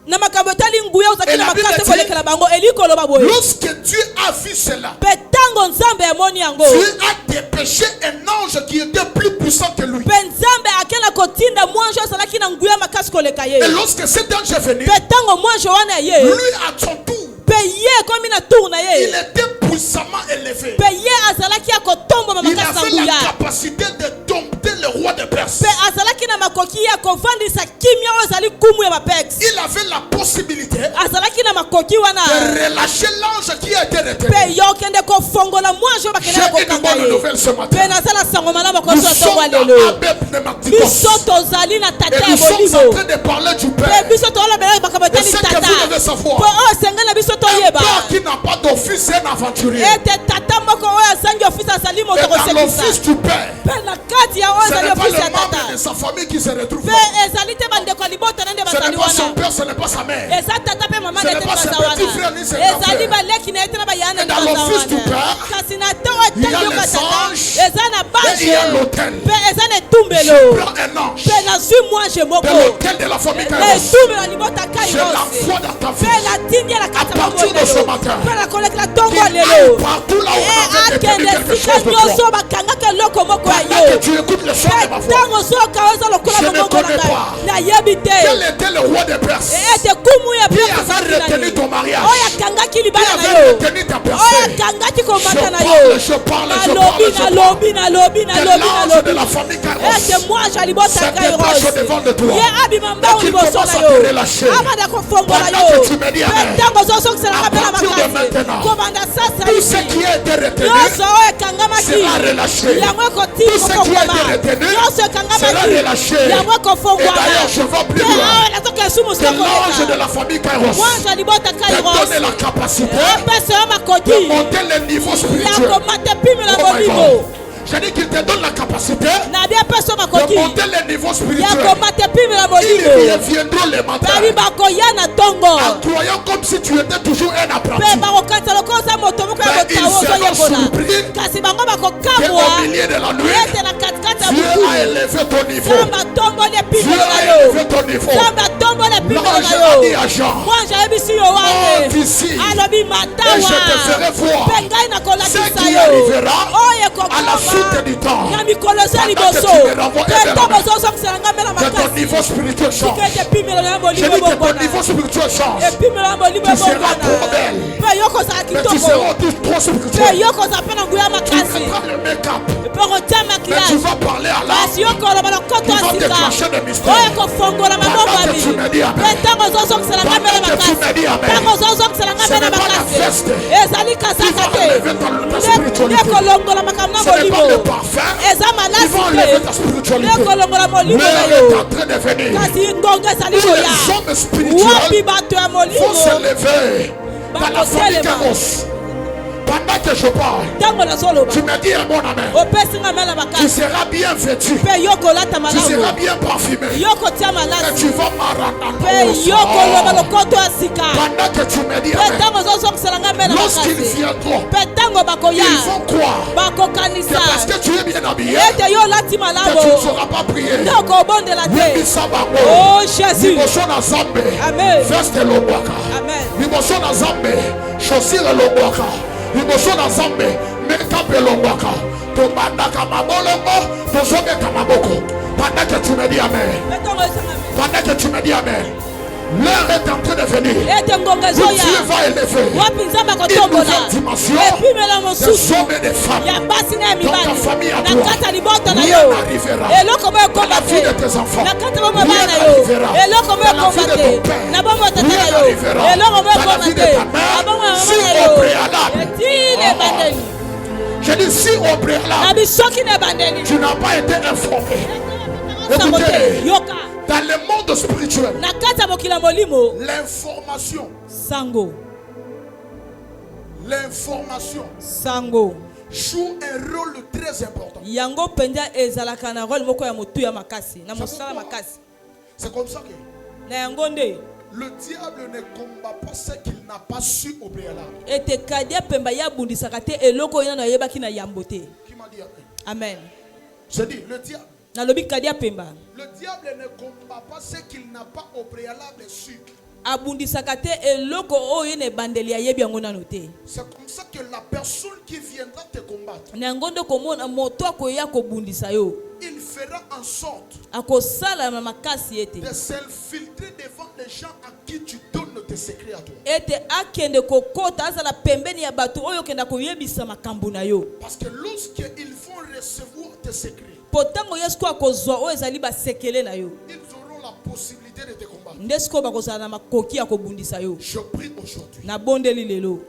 na makambo etali nguya ozalaki na makasi kolekela bango elingi koloba boye Lorsque Dieu a vu cela, mpe ntango nzambe amoni yango Dieu a dépêché un ange qui était plus puissant que lui. mpe nzambe akela kotinda mwanjo azalaki na nguya makasi koleka ye Et lorsque cet ange est venu, mpe ntango mwanjo wana ye lui à son tour, mpe ye ekomi na tour na il ye était puissamment élevé. mpe ye azalaki ya kotomboma Il makasi na avait la nguya capacité de dompter le roi de Perse. mpe azalaki na makoki ya kovandisa kimia oyo ezali kumu ya bapex Il avait la possibilité azalaki na makoki wana de relâcher l'ange qui a été retenu. mpe yo okende kofongola mwanjo oyo bakendela J'ai une kokanga bonne ye nouvelle ce mpe matin. nazala sango malamu Nous akoso sommes atongo dans lelo Abel Pneumaticos. biso tozali na tata Et ya nous sommes en bolimo train de parler du mpe Père. biso tolobela makambo Et etali ce que tata vous devez savoir, mpo oyo esengai na biso un toyeba père qui n'a pas d'office, c'est un aventurier. ete tata moko oyo azangi ofisi azali Et moto dans kosekisa l'office du Père, mpe na kati ya oyo ce ezali n'est pas ofisi ya le membre tata de sa famille qui se retrouve mpe là. ezali te bandeko ya libota na nde Ce n'est bazali pas son wana père, ce n'est pas sa mère. eza tata mpe mama Ce na n'est te pas ses baza petits wana frères ni ses grands ezali frères. baleki na ye te na bayana Et nde dans baza l'office du wana Père, kasi na ntango il y a etali yoka les tata anges eza na et il y a banje l'autel. mpe eza na Je etumbelo prends un ange mpe nazwi mwanje de moko l'autel de la famille na Kairos. etumbelo ya libota Je kairosi l'envoie dans ta vie. mpe natindi na kati À ya partir de ce matin, mpe nakolekela ntongo qu'il ya aille lelo partout là où on avait détenu akende quelque esika chose de nyonso toi. bakangaka eloko moko ya Pendant que yo tu écoutes le son mpe de ma voix, ntango soka oza lokola Je ne mabongo na connais ngai pas. nayebi te quel était le roi de Perse ete kumu ya qui Perse avait ezalaki retenu nani? ton mariage, oyo akangaki qui libala na avait yo retenu ta oyo personne. akangaki komata na yo Je parle, nalobi nalobi que nalobi l'ange de nalobi la famille Kairos ete mwaja libota se dépêche kairos devant de toi. ye abima Et mbangu qu'il liboso commence na à yo te relâcher. abanda kofongola Pendant yo que tu me dis mpe amen. ntango ozosokiselanga À mpe na partir de makasi maintenant, kobanda sasa Tout ce hivi qui a été retenu nyonso oyo ekangamaki sera relâché. yango ekoti Tout ce qui a kokongama été retenu nyonso sera ekangamaki relâché. yango Et ekofongwana d'ailleurs, je vais plus mpe loin. awa nazoka esu Que mosusu l'ange de koleka la famille Kairos mwanza libota te kairos donne la capacité epesa yo makoki de monter le niveau ya spirituel. komata epimela Oh my molimo God. J'ai dit qu'il te donne la capacité na bia epesa yo de makoki monter le niveau ya spirituel. komata epimela Ils molimo reviendront le matin babi bakoya na ntongo en croyant comme si tu étais toujours un mpe apprenti. bakokanisa lokola oza moto moko ya Mais botawo ils seront ozoyekola surpris kasi bango Et bakokamwa au milieu de la nuit, ete na katikati ya Dieu butu a élevé ton niveau. nzambe atomboli Dieu epimelo na a yo élevé ton niveau. nzambe atomboli epimelo L'ange na a dit yo à Jean, mwanje ayebisi yo wane monte ici alobi et matawa je te ferai voir mpe ngai ce nakolakisa qui yo arrivera oyo à la suite du temps. na mikolo so ya Pendant que liboso tu me renvoies mpe vers la ntango main. ozosokisela ngai mpe na Que ton makasi niveau spirituel change. tika ete epimelo na Je molimo dis que ton ebongwana niveau spirituel change. epimelo na molimo Tu seras ebongwana trop belle. mpe yo kozala Mais tu kitoko seras aussi trop mpe spirituel. yo kozala mpe na nguya Tu makasi mettras le make-up. mpe kotia Mais tu makilage vas parler à l'âme. kasi yo koloba lokoto Qui ya va sika déclencher des oyo mystères. kofongola Pendant mabongwami que tu me dis amen. mpe ntango ozosokisela ngai mpe na Pendant que tu me dis makasi amen. ntango ozosokisela ngai Ce mpe na n'est pas la makasi veste ezali qui kasaka va te enlever ta spiritualité. nekolongola makambo na Ce n'est pas le molimo parfum eza qui malasi va enlever ta te spiritualité. nekolongola molimo na L'heure yo est en train de venir kasi ngongo ezali où koya les hommes wapi spirituels bato ya vont molimo se lever dans la famille Bakotelema. Kairos. Pendant que je parle, ntango nazoloba tu me dis un bon amen. opesi nga mela Tu makasi seras bien vêtu. mpe yo kolata Tu seras malamu bien parfumé. yo kotia Et malasi tu vas m'arranger. mpe yo koloba lokoto ya sika Pendant que tu me dis mpe amen. ntango ozosokisela ngai mela Lorsqu'ils makasi viendront, mpe ntango bakoya ils vont croire que bakokanisa parce que tu es bien habillé, ete yo olati que tu ne malamu sauras pas prier. nde okobondela te Yebisa bango. o jésus Liboso na Nzambe. amen Veste elongwaka. amen Liboso na Nzambe. Chaussure elongwaka. Liboso na Nzambe. Make-up elongwaka. Tobandaka mabolongo. Tozobeta maboko. Pendant que tu me dis amen. mpe ntango ezanga Pendant que tu me dis amen. L'heure est en train de venir. ete ngonga Où Dieu ezoya va élever wapi nzambe une akotombola nouvelle dimension epimela des mosusu hommes et des femmes. ya basi na ya Dans ta mibali famille à na toi, kati ya libota na rien yo n'arrivera. eloko mo Dans ekoma la vie de te tes enfants, na kati ya bomoi rien bana na yo n'arrivera. eloko mo Dans la vie ekoma de te ton père, na bomoi tata rien na yo n'arrivera. eloko mo Dans la ekoma vie de te ta mère, na bomoi ya si mama na au yo préalable. etile ebandeli Je dis si au na préalable, bisoki na ebandeli tu n'as pas été informé. sango te Écoutez, yoka dans le monde spirituel, na kati ya mokili ya molimo l'information sango joue un rôle très important. yango mpenza ezalaka na role moko ya motuya makasi na mosala makasi C'est comme ça que na yango nde le diable ne combat pas ce qu'il n'a pas su au préalable. ete kadia pemba ya bundisaka te eloko oyo nano ayebaki na yambo te Qui m'a dit amen amen? Je dis, nalobi kadia pemba le diable ne combat pas ce qu'il n'a pas au préalable su. abundisaka te eloko oyo na ebandeli ayebi yango nano te C'est comme ça que la personne qui viendra te combattre, na yango nde komona moto akoya kobundisa yo il fera en sorte akosala na makasi ete de s'infiltrer devant les gens à qui tu donnes tes secrets à toi. ete akende kokota azala pembeni ya bato oyo okenda koyebisa makambo na yo Parce que lorsqu'ils vont recevoir tes secrets, po ntango ye sikoyo akozwa oyo ezali basekele na yo ils auront la possibilité de te combattre. nde sikoyo bakozala na makoki ya kobundisa yo Je prie aujourd'hui. nabondeli lelo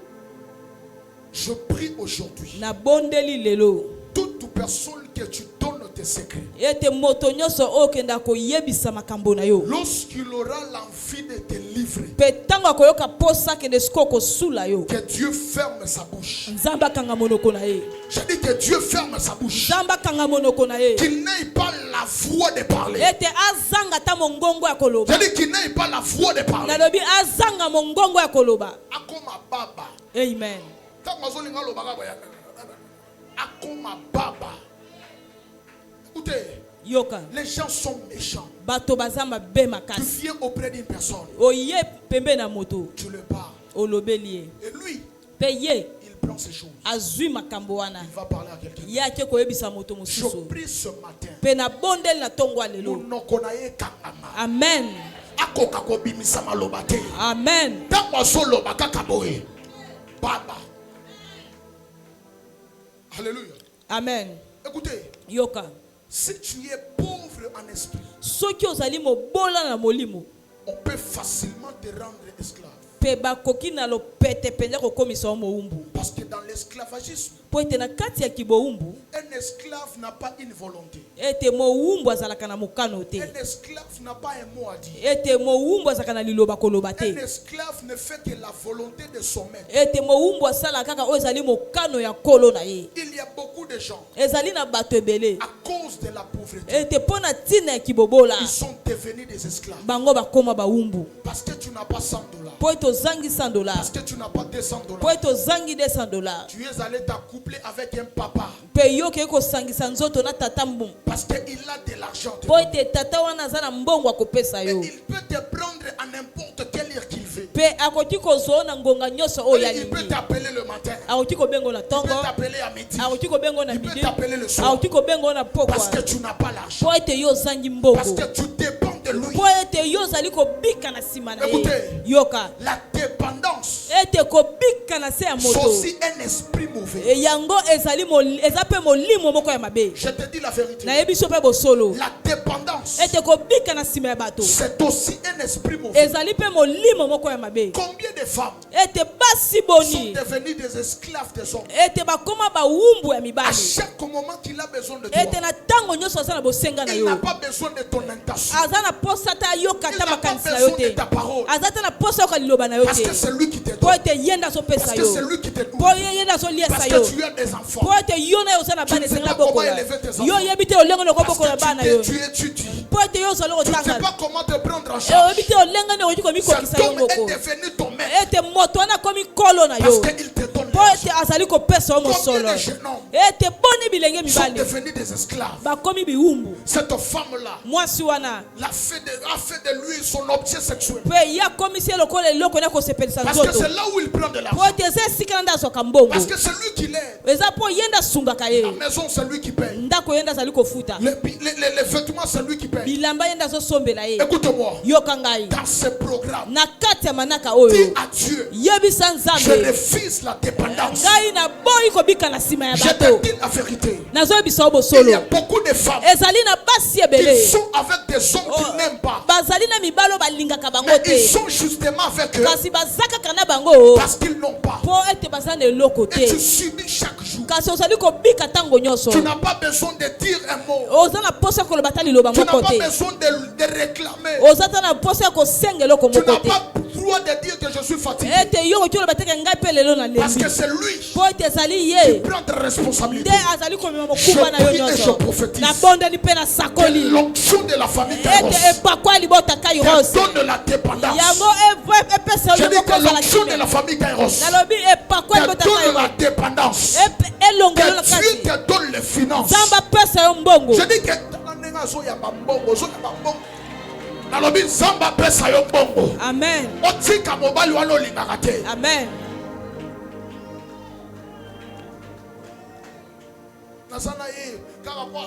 Je prie aujourd'hui. nabondeli lelo Toute personne que tu donnes tes secrets, ete moto nyonso oyo okenda koyebisa makambo na yo lorsqu'il aura l'envie de te livrer, mpe ntango akoyoka posa akende sikoyo kosula yo que Dieu ferme sa bouche. nzambe akanga monoko na ye Je dis que Dieu ferme sa bouche. nzambe akanga monoko na ye Qu'il n'ait pas la voix de parler. ete azanga ta mongongo ya koloba Je dis qu'il n'ait pas la voix de parler. nalobi azanga mongongo ya koloba Akoma baba. amen Akoma baba. Écoutez, yoka les gens sont méchants. bato baza mabe Tu makasi viens auprès d'une personne, oye pembe na moto tu le parles. olobeli ye Et lui, mpe ye il prend ces choses. azwi makambo wana Il va parler à quelqu'un. ye ake koyebisa moto Je mosusu prie ce matin. mpe nabondeli na ntongo ya lelo Monoko na ye kangama. amen Akoka kobimisa maloba te. amen Ntango azoloba kaka boye. Baba. Alléluia. amen Écoutez, yoka si tu es pauvre en esprit, soki ozali mobola na molimo on peut facilement te rendre esclave. mpe bakoki na lopete mpenza kokomisa yo mowumbu Parce que dans l'esclavagisme, mpo ete na kati ya kibowumbu un esclave n'a pas une volonté. ete mowumbu azalaka na mokano te Un esclave n'a pas un mot à dire. ete mowumbu azalaka na liloba koloba Un te esclave ne fait que la volonté de son maître. ete mowumbu asalaka kaka oyo ezali mokano ya nkolo na ye Il y a beaucoup de gens, ezali na bato ebele à cause de la pauvreté, ete mpo na ntina ya kibobola ils sont devenus des esclaves. bango bakóma bawumbu Parce que tu n'as pas 100 $. mpo ete ozangi $100 Parce que tu n'as pas 200 mpo $. ete ozangi $200 Tu es allé t'accoupler avec un papa. mpe yo okei kosangisa nzoto na tata mbongo Parce qu'il a de l'argent. mpo ete tata wana aza na mbongo akopesa Mais yo il peut te prendre à n'importe quelle heure qu'il veut. mpe akoki kozwa yo na ngonga nyonso oyo Il peut alingi t'appeler le matin. akoki kobenga yo na Il peut ntongo t'appeler à midi. akoki kobenga yo na Il peut midi t'appeler le soir. akoki kobenga yo na Parce que pokwa tu n'as pas l'argent. mpo ete yo ozangi Parce mbongo que tu dépends de lui. mpo ete yo ozali kobika na nsima na ye Écoutez. yoka La dépendance, ete kobika na se ya c'est moto aussi un esprit mauvais. E yango ezali eza mpe molimo moko ya mabe Je te dis la vérité. nayebi so mpe bosolo La dépendance, ete kobika na nsima ya bato c'est aussi un esprit mauvais. ezali mpe molimo moko ya mabe Combien de femmes ete basi sont boni devenues des esclaves des hommes? ete bakóma bawumbu ya À mibali chaque moment qu'il a besoin de toi, ete na ntango nyonso aza na bosenga na il yo n'a pas besoin de ton intention. aza na posa ata ayoka Il ata n'a pas makanisi na yo besoin de te ta parole. aza ata na posa yoka liloba na yo Parce te que c'est lui qui te mpo donne. ete ye nde azopesa Parce que yo c'est lui qui te mpo nourrit. ye nde azoliesa Parce yo que tu as des enfants. mpo ete yo na yo oza na Tu bana ne sais esenga pas comment bokola élever tes enfants. yo oyebi te olenge noko Parce bokola bana yo que tu étudies. mpo ete yo ozali Tu ne sais kotanga pas comment te prendre en oyebi charge. te olenge nde okoki Cet komikokisa yo homme est moko devenu ton maître. ete moto wana akomi nkolo na Parce yo qu'il te donne po l'argent. ete azali kopesa yo Combien mosolo de jeunes hommes ete boni bilenge sont mibale devenus des esclaves? bakomi biwumbu Cette femme-là mwasi wana a fait de lui son objet sexuel. mpe ye akomisi ye lokola eloko ne kosepelisa Parce que nzoto c'est là où il prend de po l'argent. ete eza esika na nde azwaka mbongo Parce que c'est lui qui l'aide. eza mpo ye nde asungaka La ye maison, c'est lui qui paye. ndako ye nde azali kofuta Les vêtements, c'est lui qui paye. bilamba ye nde azosombela ye Écoute-moi. yoka ngai Dans ce programme, na kati ya manaka dis oyo à Dieu, yebisa je nzambe refuse la dépendance. ngai naboyi kobika na nsima ya Je bato te dis la vérité. nazoyebisa yo Il y bosolo a beaucoup de femmes ezali na basi qui ebele sont avec des hommes qu'ils n'aiment pas. bazali na mibali oyo balingaka bango Mais te ils sont justement avec eux kasi baza kaka na bango parce qu'ils n'ont pas. mpo ete baza na eloko Et tu te subis chaque jour. kasi ozali kobika ntango nyonso Tu n'as pas besoin de dire un mot. oza na posa ya koloba ta liloba Tu n'as moko pas te besoin de réclamer. oza ta na posa ya kosenga eloko Tu moko n'as te pas droit de dire que je suis fatigué. ete yo koki oloba teke ngai mpe lelo na Parce lembi que c'est lui mpo ete ezali qui ye prend tes responsabilités. nde azali komema mokumba na yo Je prie et je nyonso prophétise. nabondeli mpe Que nasakoli l'onction de la famille ete Kairos epakwa libota kairos te donne la dépendance. yango epesa Je yo dis moko que ozala l'onction de kimia la famille Kairos nalobi epakwa te libota donne kairos la dépendance. elongolo na Que Dieu kati te donne les finances. nzambe apesa yo mbongo Je dis que nalobi nzambe apesa yo mbongo. amen Otika mobali wana olingaka te. amen Naza na ye kaka kwa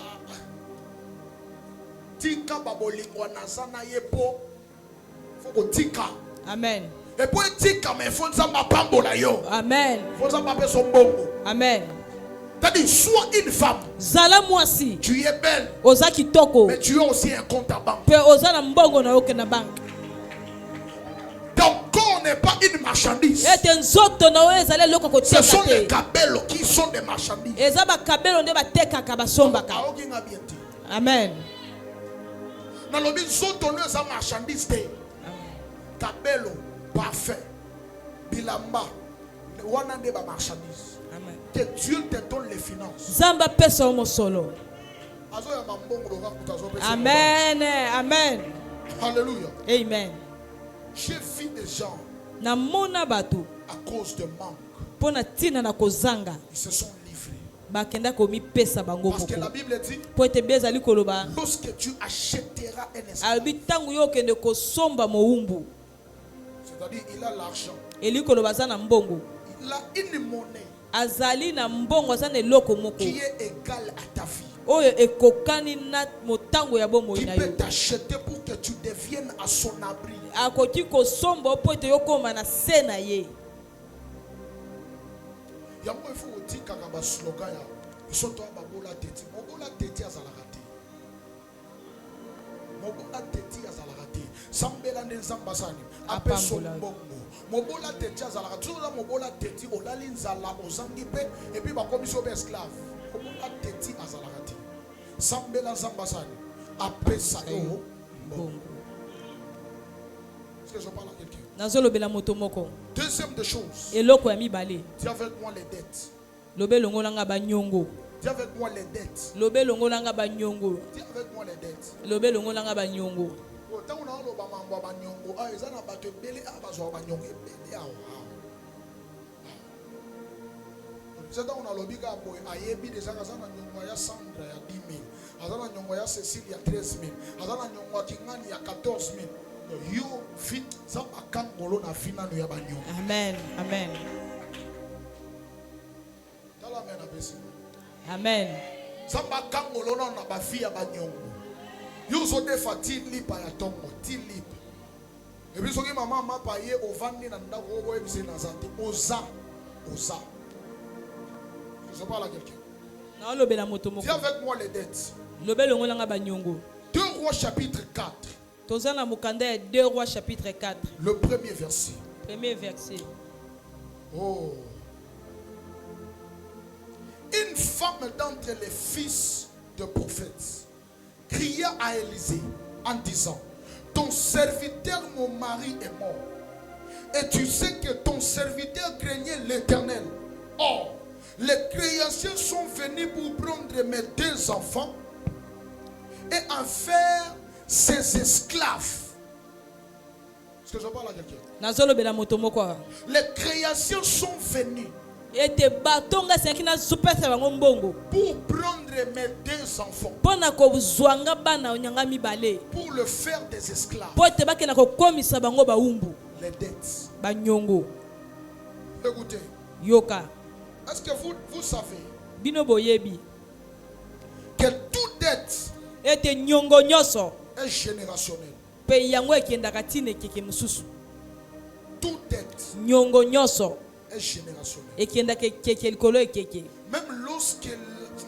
tika babolingwa naza na ye po fo kotika. amen Et puis tika mais fo nzambe apambola yo. amen Fo nzambe apesa mbongo. amen C'est-à-dire, sois une femme. zala mwasi Tu es belle, oza kitoko mais tu as aussi un compte à banque. mpe oza na mbongo na yo ke na banke Ton corps n'est pas une marchandise. ete nzoto na yo ezali eloko Ce sont kotiaka les te cabellos qui sont des marchandises. eza bakabelo nde batekaka basombaka Aokinga bien dit. amen Nalobi nzoto no eza marchandise te. Cabello, parfum, bilamba, wana nde ba marchandise. amen Que Dieu te donne les finances. nzambe apesa yo mosolo Azo ya mambongo loka kutazo pesa. amen amen Alléluia. amen J'ai vu des gens namona bato à cause de manque, mpo na ntina na kozanga ils se sont livrés. bakenda komipesa bango Parce que la moko Bible dit, mpo ete be ezali koloba lorsque tu achèteras un esclave, alobi ntango yo okende kosomba mowumbu c'est-à-dire il a l'argent, eli koloba aza na mbongo il a une monnaie azali na mbongo aza na eloko moko qui est égale à ta vie, oyo ekokani na motango ya bomoi qui na peut yo t'acheter pour que tu deviennes à son abri. akoki kosomba mpo ete yo koma na se na ye Yango il faut dire que slogan ya ils sont toi babola teti, mobola teti azalaka te. Mobola teti azalaka te. Sambela nde nzamba sani apeso Apambola. mbongo. Mobola teti azalaka te. Oza mobola teti olali nzala ozangi pe et puis bakomi so be esclave. Mobola teti azalaka te. Sambela nzamba sani apesa yo mbongo. mbongo Est-ce que je parle à quelqu'un? nazolobela moto moko Deuxième des choses, eloko ya mibale dis avec moi les dettes. lobe elongolanga banyongo Dis avec moi les dettes. lobe elongolanga banyongo Dis avec moi les dettes. lobe elongolanga banyongo Ntango na oloba mambo ya banyongo awa eza na bato ebele awa bazwaka banyongo ebele awa se ntango nalobi kaka boye ayebi dezaka aza na nyongo ya Sandra ya 10 000, aza na nyongo ya Cécile ya 13 000, aza na nyongo ya Kingani ya 14 000. Yo fit za bakangolo na fi nano ya banyongo. amen amen Tala mena pesi. amen Za bakangolo na bafi ya banyongo. Yo zo defa ti lipa ya tongo, ti lipa. Et puis soki maman m'a payé au vandi na ndako obo ebise na zate oza. Je parle à quelqu'un. naolobela moto moko Dis avec moi les dettes. lobe elongolanga banyongo 2 Rois chapitre 4, toza na mokanda ya 2 rois chapitre 4 le premier verset. premier verset Oh. Une femme d'entre les fils de prophètes cria à Élisée en disant, ton serviteur, mon mari, est mort. Et tu sais que ton serviteur craignait l'Éternel. Or, les créanciers sont venus pour prendre mes 2 enfants et en faire ses esclaves. Est-ce que je parle à quelqu'un? nazolobela moto moko awa. Les créations sont venues ete batonga sengi nazopesa bango mbongo pour prendre mes 2 enfants, mpo na kozwanga bana onyanga mibale pour le faire des esclaves. mpo ete bakenda kokomisa bango bawumbu Les dettes. banyongo. Écoutez, Yoka est-ce que vous savez bino boyebi que toute dette ete nyongo nyonso est générationnelle? mpe yango ekendaka ntina ekeke mosusu. Toute dette Nyongo nyonso est générationnelle. ekendaka ekeke likolo ekeke. Même lorsque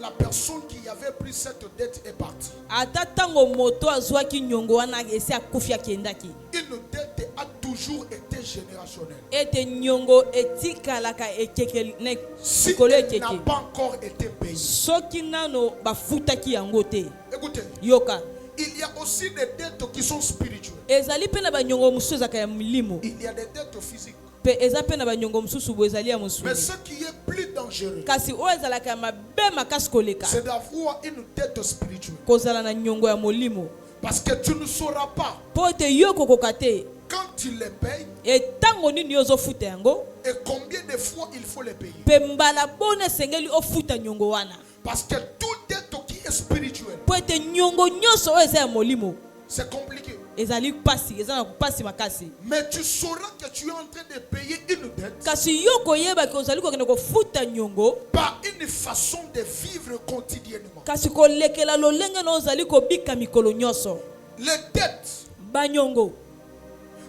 la personne qui avait pris cette dette est partie, ata ntango moto azwaki nyongo wana esi akufi akendaki, une dette a toujours été générationnelle. ete nyongo etikalaka ekeke na Si likolo elle n'a ekeke pas encore été payée. soki nano bafutaki yango te. Écoutez, Yoka il y a aussi des dettes qui sont spirituelles. ezali mpe na banyongo mosusu ezalaka ya milimo, Il y a des dettes physiques. mpe eza mpe na banyongo mosusu boye ezali ya Mais mosuni. ce qui est plus dangereux, kasi oyo ezalaka ya mabe makasi koleka c'est d'avoir une dette spirituelle. kozala na nyongo ya molimo, Parce que tu ne sauras pas mpo ete yo kokoka te quand tu les payes etango nini yo ozofuta yango, et combien de fois il faut les payer. mpe mbala boni esengeli ofuta nyongo wana, Parce que toute dette qui est spirituelle, mpo ete nyongo nyonso oyo eza ya molimo c'est compliqué. ezali pasi, eza na pasi makasi. Mais tu sauras que tu es en train de payer une dette kasi yo koyebaki ozali kokende kofuta nyongo par une façon de vivre quotidiennement. kasi kolekela lolenge na ozali kobika mikolo nyonso. Les dettes, Banyongo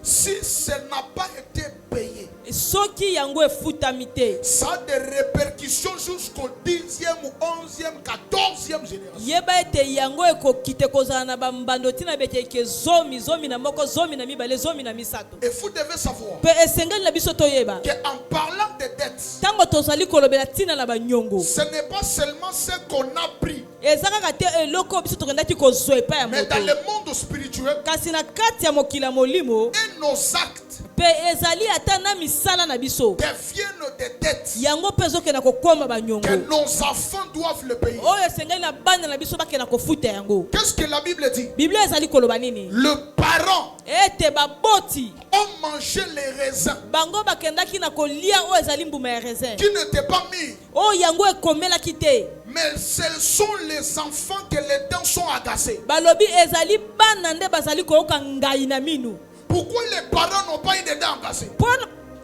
si ce n'a pas été payé, soki yango efutami te, ça a des répercussions jusqu'au 10e, 11e, 14e génération. yeba ete yango ekokite kozala na bambando ntina bekeke zomi na moko, zomi na mibale, zomi na misato. Et vous devez savoir Mpe esengeli na biso toyeba qu'en parlant des dettes, ntango tozali kolobela ntina na banyongo, ce n'est pas seulement ce qu'on a pris, eza kaka te eloko oyo biso tokendaki kozwa epai ya mais moto, dans le monde spirituel kasi na kati ya mokili ya molimo et nos actes mpe ezali ata na misala na biso deviennent des dettes yango mpe ezokenda kokoma banyongo que nos enfants doivent le payer. oyo esengeli na bana na biso bakenda kofuta yango. Qu'est-ce que la Bible dit? Biblia ezali koloba nini? Le parent Ete baboti ont mangé les raisins bango bakendaki na kolia oyo ezali mbuma ya raisin qui n'étaient pas mis, oyo yango ekomelaki te, mais ce sont les enfants que les dents sont agacées. balobi ezali bana nde bazali koyoka ngai na minu. Pourquoi les parents n'ont pas eu des dents agacées?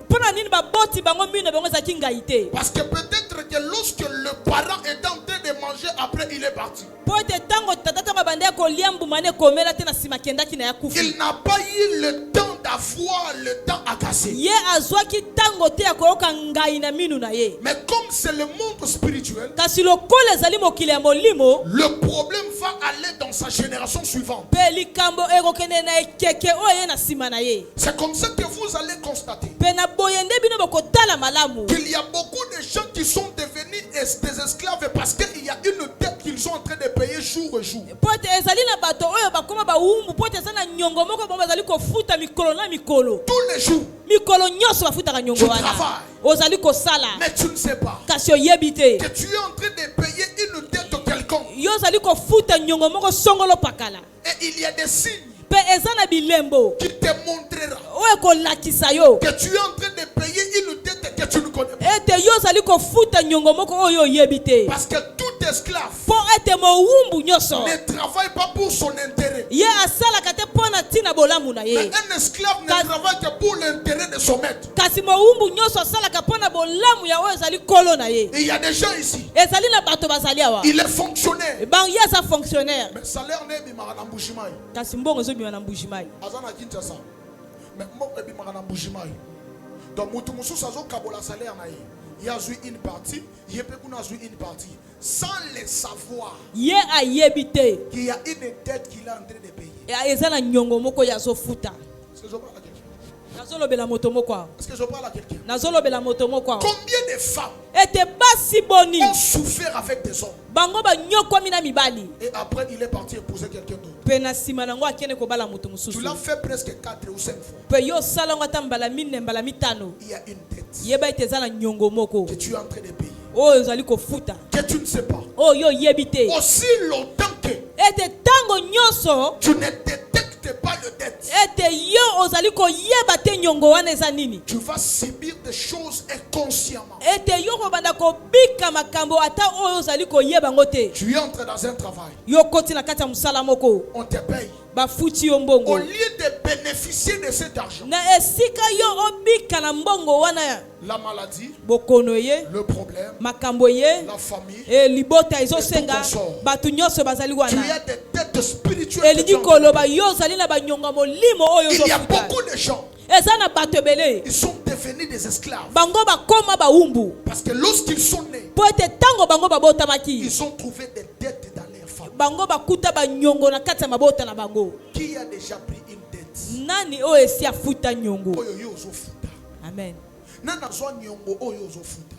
Mpona nini baboti bango minu na bango ezalaki ngai te? Parce que peut-être que lorsque le parent est en train de manger, après il est parti. Mpo ete ntango tata ntango abandaki kolia mbuma ne ekomela te na nsima akendaki na ya kufi, Il n'a pas eu le temps d'avoir le temps agacé. ye azwaki ntango te ya koyoka ngai na minu na ye. Mais comme c'est le monde spirituel, kasi lokola ezali mokili ya molimo, le problème va aller dans sa génération suivante. mpe likambo ekokende na ekeke oyo ye na nsima na ye. C'est comme ça que vous allez constater Mpe na boye nde bino bokotala malamu qu'il y a beaucoup de gens qui sont devenus des esclaves parce qu'il y a une dette qu'ils sont en train de payer jour et jour. mpo ete ezali na bato oyo bakoma bawumbu mpo ete eza na nyongo moko bango bazali kofuta mikolo na mikolo, Tous les jours, mikolo nyonso bafutaka nyongo tu wana, travailles. ozali kosala Mais tu ne sais pas kasi oyebi te que tu es en train de payer une dette quelconque. yo ozali kofuta nyongo moko songolo pakala, Et il y a des signes mpe eza na bilembo qui te montrera oyo ekolakisa yo que tu es en train de payer une dette que tu ne connais pas. ete yo ozali kofuta nyongo moko oyo oyebi te, Parce que tout esclave mpo ete mowumbu nyonso ne travaille pas pour son intérêt. ye asalaka te mpo na ntina bolamu na Mais ye, un esclave ne Quand- travaille que pour l'intérêt de son maître. kasi mowumbu nyonso asalaka mpo na bolamu ya oyo ezali kolo na ye. Et il y a des gens ici, ezali na bato bazali awa il est fonctionnaire. bango ye aza fonctionnaire, Mais salaire n'est pas na Mbujimaï. kasi mbongo ezobima na mbujimai. Azana Kinshasa. Mais moi je suis na Mbujimaï. Donc mutu mususu azo kabola salaire na ye. Il a joué une partie, il peut qu'on a joué une partie sans le savoir ye ayebi te qu'il y a une dette qu'il est en train de payer. eza na nyongo moko ya azofuta. Est-ce que je parle à quelqu'un? nazolobela moto moko awa, Est-ce que je parle à quelqu'un? nazolobela moto moko awa, Combien de femmes ete basi boni ont souffert avec des hommes bango banyokwami na mibali, et après il est parti épouser quelqu'un d'autre? mpe na nsima nango akende kobala moto Tu mosusu, l'as fait presque 4 ou 5 fois. mpe yo osala ngo ata mbala mine mbala mitano, Il y a une dette yeba ete eza na nyongo moko que tu es en train de payer, oyo ezali kofuta, que tu ne sais pas. oyo oyebi te Aussi longtemps que ete ntango nyonso tu ne détectes pas le dette, ete yo ozali koyeba te nyongo wana eza nini. Tu vas subir des choses inconsciemment. Ete yo kobanda kobika makambo ata oyo ozali koyeba ngo te. Tu entres dans un travail. Yo koti na kati ya mosala moko. On te paye. Bafuti yo mbongo. Au lieu de bénéficier de cet argent, Na esika yo obika na mbongo wana la maladie, bokono ye, le problème, makambo ye, la famille, libota ezosenga batu nyonso bazali tu wana. as des têtes spirituelles. Elingi koloba yo ozali na banyonga molimo oyo Il y a ozofuta. beaucoup de gens, Eza na bato ebele. ils sont devenus des esclaves. Bango bakoma baumbu. Parce que lorsqu'ils sont nés, Po ete tango bango babotamaki. ils ont trouvé des dettes dans leur famille. Bango bakuta banyongo na kati ya mabota na bango. Qui a déjà pris une dette? Nani oyo esi afuta nyongo? Oyo yo ozofuta. Amen. Nana zwa nyongo oyo ozofuta.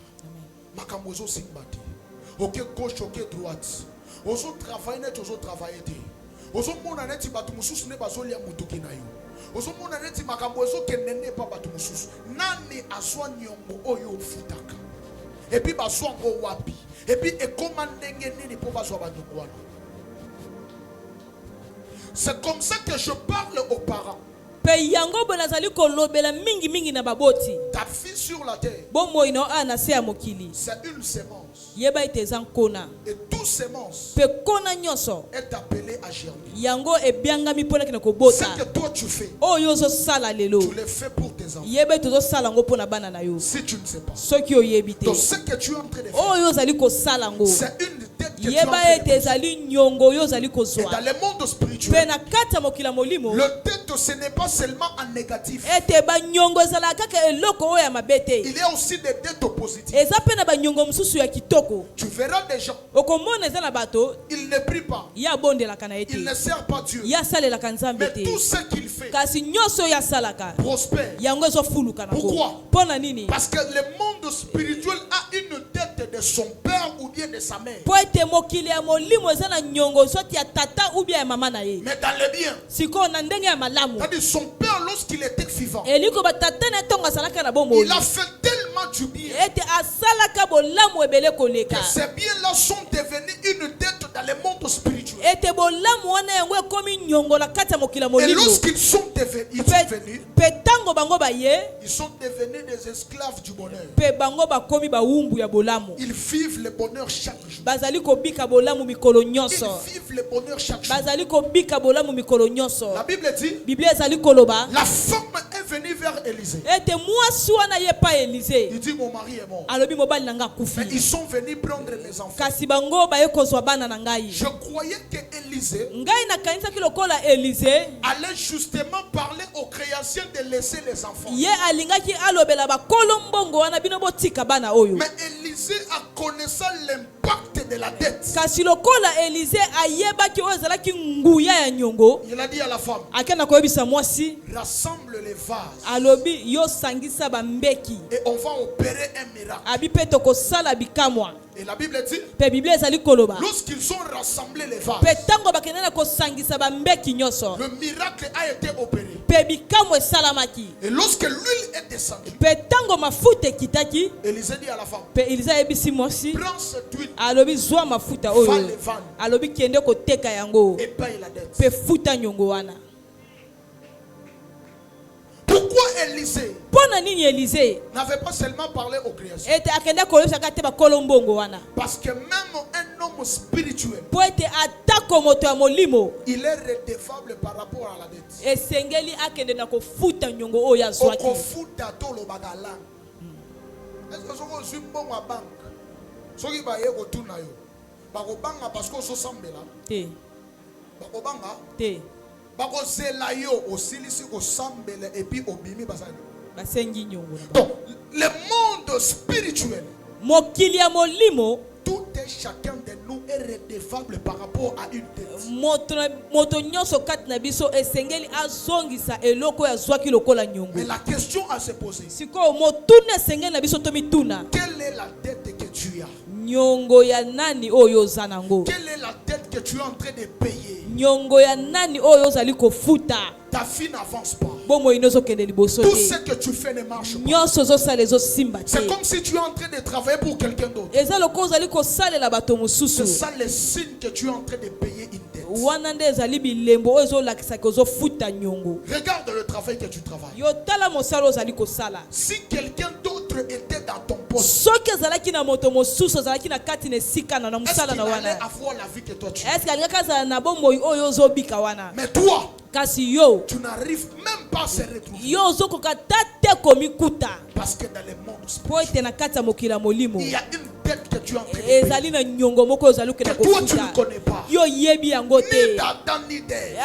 Makambo ezosimba te. Ok gauche, ok droite. Ozo travailler net, ozo travailler te. Ozo mona neti batu mususu ne bazolia mutuki na yo. Ozo mona neti makambo ezo kenene pa batu mususu. Nani azwa nyongo oyo ofutaka. Et puis bazwa ngo wapi. Et puis ekoma ndenge nini po bazwa banyongo wana. C'est comme ça que je parle aux parents. Pe yango bonazali kolobela mingi mingi na baboti. Ta vie sur la terre, Bomo ino ana se ya mokili. c'est une sémence. Yeba ite eza nkona. Et toute sémence Pe kona nyonso. est appelée à germer. Yango ebiangami mpona kina Ce kobota. que toi tu fais, Oyo ozosala lelo. tu le fais pour tes enfants. Yeba ite ozosala ngo mpona bana na yo. Si tu ne sais pas. Soki oyebi te. Donc ce que tu es en train de faire, Oyo ozali kosala ngo. c'est une dette que tu es en Yeba train ete de faire. ezali nyongo oyo ozali Et kozwa. dans le monde Pe spirituel, na kati ya mokila molimo. le dette ce n'est pas seulement en négatif. Ete banyongo ezala kaka eloko oyo ya mabe te. Il y a aussi des dettes positives. Eza pe na banyongo mosusu ya kitoko. Tu verras des gens, Okomona eza na bato ils ne prient pas, ya abondelaka na ye ils ne te. servent pas Dieu. Ya asalelaka nzambe Mais te. tout ce qu'il fait Kasi nyonso oyo asalaka prospère. yango ezofuluka nango. Pourquoi? Mpo na nini? Parce que le monde spirituel a une dette de son père ou bien de sa mère. Po ete mokili ya molimo eza na nyongo soti ya tata ubia ya mama na ye. Mais dans le bien, Sikoyo na ndenge ya malamu. c'est-à-dire son père lorsqu'il était vivant, Eliko batata na ntongo asalaka na bomoi. il a fait tellement du bien Ete asalaka bolamu ebele koleka. que ces biens-là sont devenus une dette dans le monde spirituel. Ete bolamu wana yango ekomi nyongo na kati ya mokili ya Et molimo. lorsqu'ils sont venus, Pe tango bango baye. ils sont devenus des esclaves du bonheur. Pe bango bakomi baumbu ya bolamu. Ils vivent le bonheur chaque jour. Bazali kobika bolamu mikolo Ils nyonso. vivent le bonheur chaque jour. Bazali kobika bolamu mikolo nyonso. La Bible dit, Biblia ezali koloba la femme est venue vers Élisée. ete mwasi wana ye pa Elize. Il dit, mon mari est mort. Alobi mobali na nga Mais kufi. ils sont venus prendre les enfants. Kasi bango baye kozwa bana na ngai. Je croyais que Élisée Ngai na kanisa kilokola Elize allait justement parler aux créanciers de laisser les enfants. ye alingaki alobela bakolo mbongo wana bino botika bana oyo. Mais Élisée a connaissant l'impact de la dette. Kasi lokola Elize ayebaki oyo ezalaki nguya ya nyongo. Il a dit à la femme, Akena koyebisa mwasi rassemble les vases alobi yo sangisa bambeki. et on va opérer un miracle. Abi pe tokosala bikamwa. Et la Bible dit, Pe Biblia ezali koloba. lorsqu'ils ont rassemblé les vases, Pe tango bakende na kosangisa bambeki nyonso. le miracle a été opéré. Pe bikamwa esalamaki. Et lorsque l'huile est descendue, Pe tango mafuta ekitaki. Élisée dit à la femme, Pe Elisa ayebisi mwasi prends cette huile, alobi zwa mafuta va oyo. les vendre Alobi kende koteka yango. et paye la dette. Pe futa nyongo wana. Pourquoi Élisée Pona nini Elize n'avait pas seulement parlé aux créations? ete akende kolobisaka te bakolo mbongo wana. Parce que même un homme spirituel, Po ete atako moto ya molimo il est redevable par rapport à la dette. esengeli akende na kofuta nyongo oyo azwaki. Okofuta tolo bagala. Est-ce que soko zimbongo à banque? Soki ba ye kotuna yo. Bakobanga parce que so sambela. Te, Bakobanga. te, Bakozela yo osilisi ko sambela et puis obimi basani. basengi nyongo na bango. Donc le monde spirituel, Mokili ya molimo tout et chacun de nous est redevable par rapport à une dette. moto nyonso kati na biso esengeli azongisa eloko oyo azwaki lokola nyongo. Mais la question à se poser, Sikoyo motuna esengeli na biso tomituna. quelle est la dette que tu as? Nyongo ya nani oyo oza nango? Quelle est la dette que tu es en train de payer? Nyongo ya nani oyo ozali kofuta? Ta vie n'avance pas. Bomo inozokende liboso Tout ce te. que tu fais ne marche pas. Nyonso ozosala ezosimba te. C'est comme si tu es en train de travailler pour quelqu'un d'autre. Eza lokola ozali kosalela bato C'est mosusu. ça le signe que tu es en train de payer une dette. wana nde ezali bilembo oyo ezolakisa ke ozofuta nyongo. Regarde le travail que tu travailles. Yo tala mosala ozali kosala. Si quelqu'un d'autre était dans ton poste, soki ezalaki na moto mosusu ozalaki na kati na esika na est-ce mosala qu'il na allait wana, avoir la vie que toi tu as? eske alingaki azala na bomoi oyo ozobika wana? Mais toi, kasi yo tu n'arrives même pas à se retrouver. yo ozokoka ta te komikuta Parce que dans le monde po spirituel, ete na kati ya mokili ya molimo il y a une dette que tu as en train de payer. ezali na nyongo moko oyo ozali okenda Que toi tu ne kofuta connais pas. yo yebi yango Ni te. d'Adam ni d'Ève.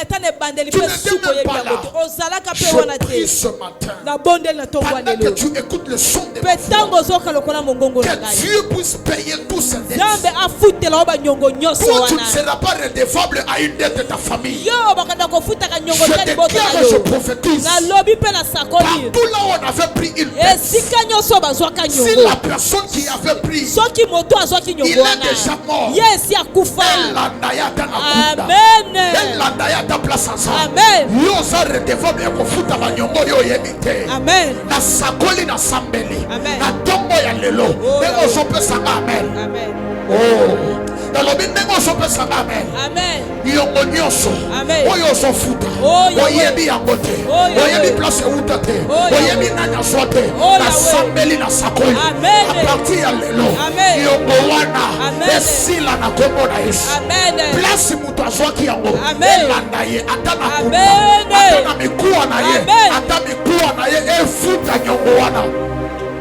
ata na ebandeli Tu mpe n'étais suku même oyebi pas yango là. te, ozalaka mpe wana Je prie te. ce matin, na bondeli na tongo ya pendant que lelo tu écoutes le son de mpe ma ntango voix, ozoka lokola mongongo na que ngai, Dieu puisse payer tous ces dettes. nzambe afutela o banyongo nyonso Toi, tu ne wana. seras pas redevable à une dette de ta famille. yo bakanda kofutaka nyongo Je te libota déclare na et je yo. prophétise. nalobi mpe na sakoli Partout là où on avait pris une dette, esika nyonso bazwaka si nyongo, la personne qui avait pris, soki moto azwaki il nyongo est wana déjà mort. ye esi akufa. Elandayata na kunda. Amen. Elandayata place ensemble. Amen. Yo za redevable ya kofuta banyongo yo yebite. Amen. Na sakoli na sambeli. Amen. Na tongo ya lelo. Oh, Ndenge ozopesanga amen. Amen. Oh. Nalobi ndenge ozopesanga amen. Amen. Yongo nyonso Amen. oyo ozofuta Oh, Yahweh. oyebi yango te, Oh, Yahweh. oyebi place euta te, Oh, oyebi Yahweh. nani azwa te, Oh, nasambeli na sakoli Amen. apartir ya lelo Amen. yongo wana Amen. esila na kombo na Yesu. Amen. Place moto azwaki yango Amen. elanda ye ata na kuta, Amen. ata na mikuwa na ye, Amen. ata mikuwa na ye efuta nyongo wana.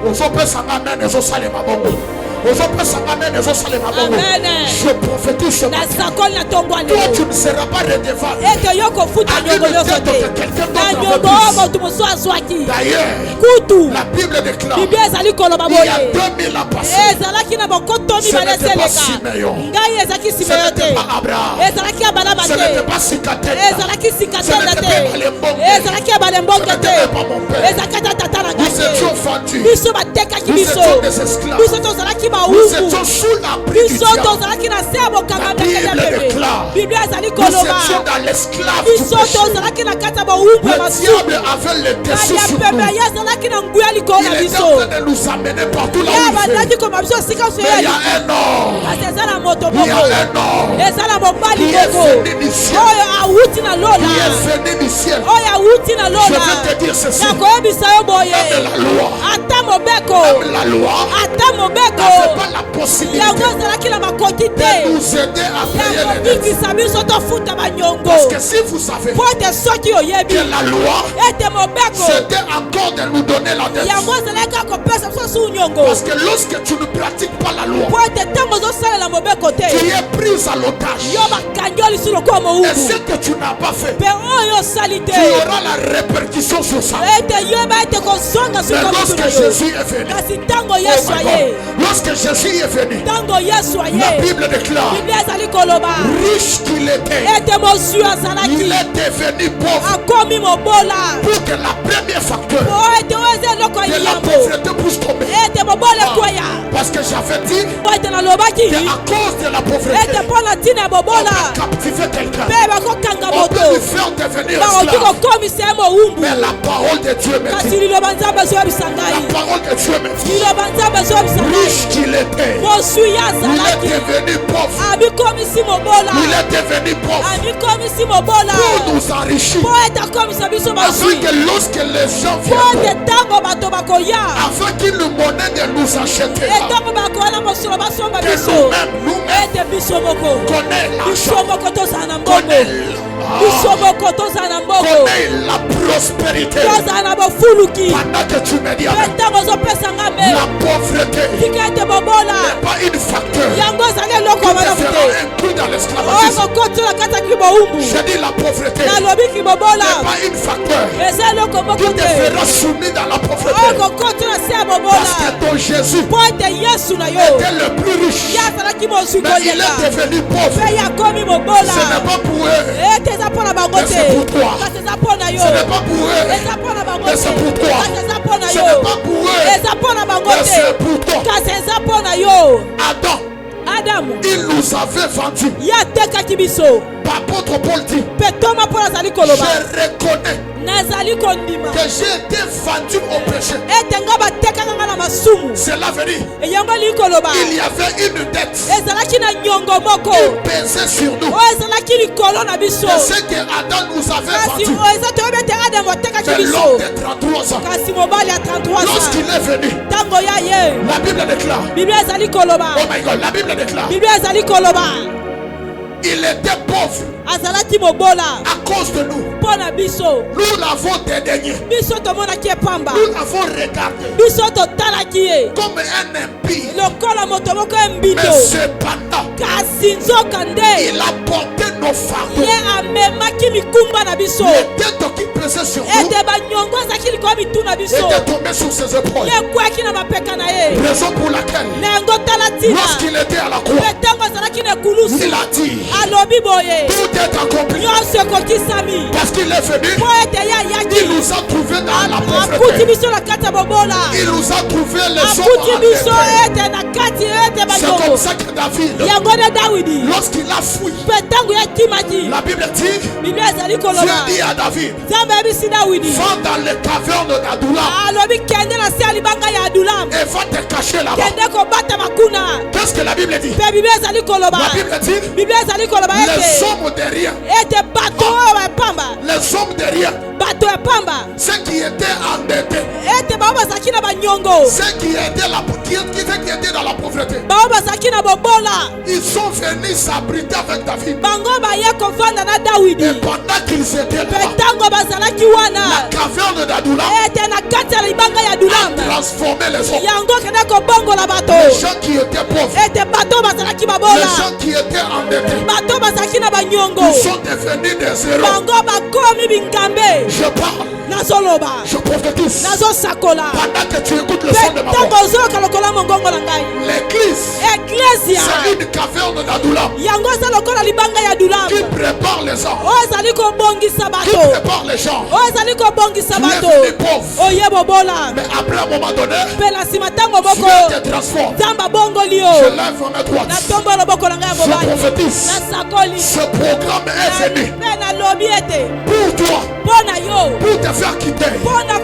Ozopesanga amen ezosalema bongo. Ozopesanga amen ezosalema bongo. Amen. Je prophétise ce na matin. sakoli na tongo ya Toi, lelo tu ne seras pas redevable. ete yo kofuta À nyongo une nyonso dette te que quelqu'un d'autre na avait nyongo prise. oyo moto mosusu azwaki. D'ailleurs, kutu la Bible déclare, biblia ezali koloba il y a boye 2000 ans passés, ezalaki na bokoto ce mibale n'était pas eseleka Simeon, ngai ezalaki ce simeyo n'était te, pas Abraham, ezalaki ya balaba ce n'était te, pas Sikatenda, ezalaki ce sikatenda n'était te, pas Balembonge, ezalaki ya balembonge ce te, n'était pas mon père. ezalaki ata tata na Nous étions ngai te. vendus, biso batekaki nous biso, étions des esclaves, biso tozalaki nous bawubu, étions sous la prise du biso diable, tozalaki na se ya bokanga La mbekeli ya Bible bebe. déclare, biblia ezali nous koloba étions dans l'esclave du biso péché. tozalaki na kati ya bawumbu ya Le masumu diable avait le dessus ya sur pembe nous. ye ezalaki na nguya likolo na Il est biso en train de nous amener partout là ye où il bandaki veut. koma biso esika so Mais il y ye a un homme, kasi eza na moto il y a moko un homme eza na mobali qui est moko venu du ciel, oyo awuti na qui lola est venu du ciel. oyo awuti na Je lola vais te dire ceci, nakoyebisa yo boye même la loi, ata mobeko même la loi ata mobeko n'avait pas la possibilité yango ezalaki na makoki de te nous aider à payer ya les dettes. kobikisa biso tofuta banyongo Parce que si vous savez po ete soki oyebi que la loi, ete mobeko c'était encore de nous donner la dette. yango ezalaki kaka kopesa biso su nyongo Parce que lorsque tu ne pratiques pas la loi, po ete ntango ozosalela mobeko te tu es prise à l'otage. yo bakangi yo lisu lokola Et mowumbu ce que tu n'as pas fait, mpe oyo osali te tu auras la répercussion sur ça. ete yoyeba ete kozonga Mais suka mutu lorsque na yo Jésus est venu, kasi ntango oh yesu my aye God, lorsque Jésus est venu, ntango yesu la aye Bible déclare, biblia ezali koloba riche qu'il était, ete mozwi il azalaki est devenu pauvre akomi mobola pour que la première facteur po ete oyo eza eloko ya de la yambo pauvreté puisse tomber. ete mobola ekweya Parce que j'avais dit po ete nalobaki qu'à cause de la pauvreté, ete mpo na ntina ya on bobola peut captiver quelqu'un, mpe bakokanga on moto peut lui faire devenir bakoki esclave. kokomisa ye mowumbu Mais la parole de Dieu me kasi dit, liloba nzambe ezoyebisa la ngai parole de Dieu me dit, liloba nzambe ezoyebisa ngai riche qu'il était, moswi ye il est azalaki devenu pauvre. abikomisi mobola Il est devenu pauvre abikomisi mobola pour nous enrichir. po ete akomisa biso Afin bazwi que lorsque les gens po ete viennent, ntango bato bakoya afin qu'ils nous monnaient de nous acheter, etango bakoya na mosolo basomba que biso nous-mêmes ete biso moko connaît biso l'argent, moko tozala na mbongo connaît, biso moko tozala na mbongo connaît la prospérité. tozala na bofuluki Pendant que tu me dis mpe avec ntango ozopesanga me la pauvreté tika ete bobola n'est pas une facteur yango ezali eloko qui ya te malamu fera te inclus dans oyo l'esclavagisme. kokotola kataki bowumbu Je dis la pauvreté nalobiki n'est bobola pas une facteur eza eloko qui moko te te fera soumis dans la oyo pauvreté. kokotola se ya Parce bobola que ton Jésus po ete yesu na yo était le plus riche, ye azalaki mozwi mais il kolela est devenu pauvre. mpe ye akomi mobola Ce n'est pas pour eux, ete eza mpo na bango mais c'est pour te toi. kasi eza mpo na yo Ce n'est pas pour eux, eza mpo na bango mais te c'est pour toi. kasi eza mpo na Ce yo n'est pas pour eux, eza mpo na bango mais c'est te pour toi. kasi eza mpo na yo Adam, adamu il nous avait vendus ye atekaki biso par l'apôtre Paul dit, petoma mpo nazali je koloba reconnais nazali kondima que j'ai été vendu au péché. ete nga batekaka nga na masumu. C'est l'avenir. Yango ali koloba Il y avait une dette ezalaki na nyongo moko qui pesait sur nous. oyo ezalaki likolo na biso C'est ce que Adam nous avait kasi vendu. oyo eza toyebi ete adamu atekaki C'est biso l'homme de 33 ans. kasi mobali ya 33 Lorsqu'il est venu, ntango ya ye la Bible déclare, biblia ezali koloba oh my God, la Bible déclare, biblia ezali koloba il était pauvre azalaki mobola à cause de nous. mpo na biso. Nous l'avons dédaigné. Biso tomonaki epamba Nous l'avons regardé biso totalaki ye comme un impie. lokola moto moko Mais embindo cependant, kasi nzoka nde il a porté nos fardeaux. ye amemaki mikumba na biso Les dettes qui pesaient sur nous ete banyongo ezalaki likolo mitu na biso étaient tombées sur ses épaules. ye ekwaki na mapeka na ye Raison pour laquelle, na yango tala ntina lorsqu'il était à la croix, mpe ntango azalaki na ekulusu il a dit, alobi boye tout est accompli. nyonso ekokisami Parce qu'il est venu, mpo ete ye il ayaki nous a trouvés dans la akuti pauvreté. biso na kati ya bobola Il nous a trouvés les akuti hommes biso endettés. ete na kati ete C'est comme banyongo ça que David, yango nde dawidi lorsqu'il a fui, mpe ntango ye akimaki la Bible dit, biblia ezali Dieu koloba dit à David, nzambe ayebisi dawidi va dans les cavernes d'Adulam alobi kende na se ya libanga ya adulam et va te cacher là-bas. kende kobata bakuna Qu'est-ce que la Bible dit? mpe biblia ezali koloba La Bible dit, biblia ezali koloba les ete hommes de rien, ete bato oyo bapamba les hommes de rien, bato ya pamba ceux qui étaient endettés, ete bao bazalaki na banyongo ceux qui étaient dans la pauvreté, bao bazalaki na bobola ils sont venus s'abriter avec David. bango baye kovanda na dawidi Et pendant qu'ils étaient mpe là, ntango bazalaki la wana caverne d'Adulam ete na kati ya libanga ya a adulam transformé les hommes. yango kende kobongola bato Les gens qui étaient pauvres, ete bato bazalaki les babola gens qui étaient endettés, bato bazalaki na banyongo ils sont devenus des héros. bango bakomi bingambe Je parle, nazoloba je prophétise. nazosakola Pendant que tu écoutes le mpe son de ma ntango voix, ozoyoka lokola mongongo na ngai l'église, eglesia c'est une caverne d'Adulam yango eza lokola libanga ya qui dulam prépare les hommes, oyo ezali kobongisa qui bato prépare les gens. oyo ezali kobongisa Tu es bato venu pauvre, oye bobola mais après un moment donné, mpe na nsima ntango Dieu moko te transforme. nzambe abongoli Je yo lève ma droite. natombola loboko na ngai ya Je mobali prophétise. nasakoli Ce programme est venu mpe nalobi ete pour toi, mpo na yo pour te faire quitter mpo na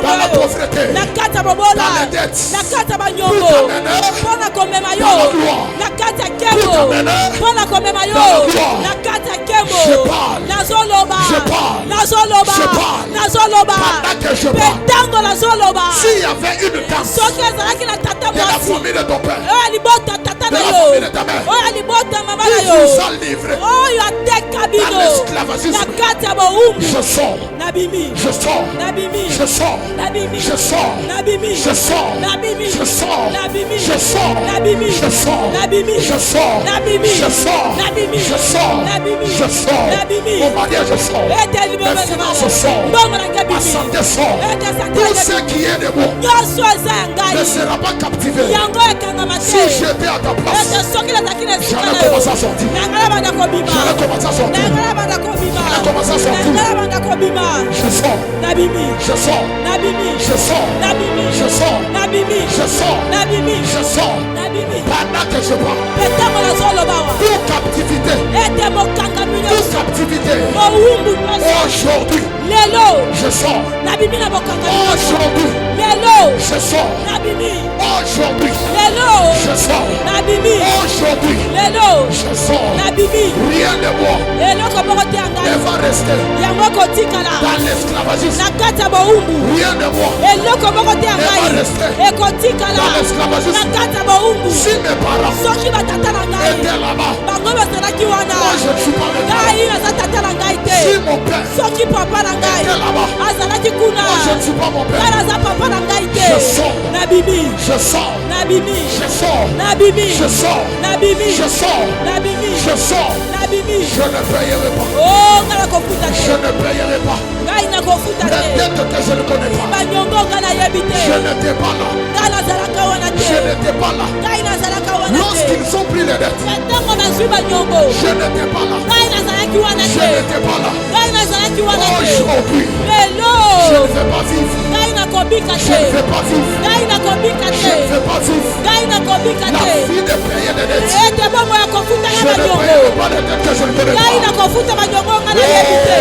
dans la koyobo pauvreté, na kati ya bobola dans les dettes, na kati ya pour banyongo t'amener mpo na komema dans la yo gloire. na kati ya Pour nkembo t'amener mpo na komema yo dans la gloire. na kati ya Je nkembo parle. nazoloba Je parle. nazoloba Je parle. nazoloba Pendant que je mpe parle, ntango nazoloba s'il y avait une danse soki ezalaki na tata de la mwasi famille de ton père, oyo alibota tata de na la yo famille de ta mère, oyo alibota mama qui na yo vous a livré oyo ateka dans bino l'esclavagisme, na kati ya bowumbu je sors, nabimi je sors, nabimi je sors, nabimi je sors, nabimi je sors, nabimi je sors, nabimi je sors, nabimi je sors, nabimi je sors, nabimi je sors, nabimi je sors, nabimi je sors, nabimi mon mariage je sors, ete mes finances sort, mbongo na ngai ma bimi santé sort, ete santé tout na ce ngai qui est de bon nyonso eza ya ne ngai sera pas captivé. yango ekangama Si te j'étais à ta place, ete soki nazalaki na esika j'allais na yo commencer à sortir. nangala banda kobima J'allais commencer à sortir. nangala banda kobima J'allais commencer à sortir. nangala banda kobima Je sors, nabimi je sors, nabimi je sors, nabimi je sors, nabimi je sors, nabimi je sors. nabimi Pendant que je parle, mpe ntango nazoloba wa toute captivité, ete mokangami toute nyonso captivité, mowumbu nyonso aujourd'hui, lelo je sors. nabimi na mokangami nyonso Aujourd'hui, lelo je sors. nabimi Aujourd'hui, lelo je sors. nabimi Aujourd'hui, lelo je sors. nabimi Rien de moi eloko moko te ya ne ngai va rester yango ekotikala dans l'esclavagisme. na kati ya bowumbu Rien de moi eloko moko te ya ngai ekotikala dans l'esclavagisme. na kati ya bowumbu Si mes parents soki batata na ngai étaient là-bas, bango bazalaki wana moi je ne suis pas là. ngai naza tata na ngai Si te mon père soki papa na ngai était là-bas, azalaki kuna moi je ne suis pas mon ngai père. naza papa na ngai Je te sors, nabimi je sors, nabimi je sors, nabimi je sors, nabimi je sors, nabimi je sors. nabimi Je ne payerai pas. o ngai nakofuta Je te ne payerai pas. ngai nakofuta Les te dettes que je ne connais pas. banyongo ngai nayebi te Je n'étais pas là. ngai nazalaka wana Je te n'étais pas là. ngai nazalaka wana te Lorsqu'ils ont pris les dettes, me ntango nazwi banyongo je n'étais pas là. ngai nazalaki wana Je te n'étais pas là. ngai nazalaki wana te Aujourd'hui, je lelo ne vais pas vivre ngai kobika Je ne te. veux pas vivre. Ngai na kobika Je te. ne veux pas vivre. Ngai na kobika La te. vie de payer des dettes. Ete bomo ya kofuta Je na ne banyongo. payerai pas les dettes que je ne connais Ngai na pas. kofuta banyongo nga na yebi te.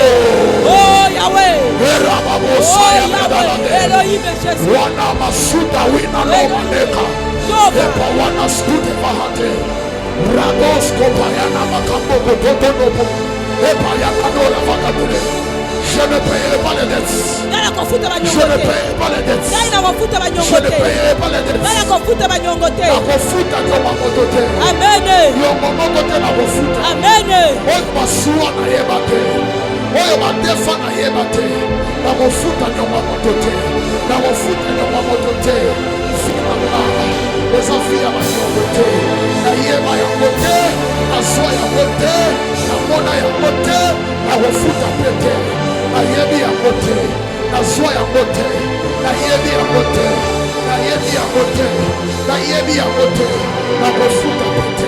Oh Yahweh. Oh Yahweh. Elohim Jésus. Wana masuta wina loma leka. Epa wana skute bahate. Ragos kopayana makambo kototo nopo. Epa yakanola vakadule. Je ne payerai pas les dettes. Ngai na kofuta Je banyongo ne te. payerai pas les dettes. Ngai na kofuta Je banyongo ne te. payerai pas les dettes. Ngai na kofuta banyongo te. Nakofuta nyoma kotote. Amen. Nyoma kotote nakofuta. Amen. Oyo masuwa na yeba te. Oyo badefa na yeba te. Nakofuta nyoma kotote. Nakofuta nyoma kotote. Finanga. Eza fiya banyongo te. Na yeba yango te. Nazwa yango te. Namona yango te. Nakofuta pe te. Nayebi yango te. Nazwa yango te. Nayebi yango te. Nayebi yango te. Nayebi yango te. Nakofuta pe te.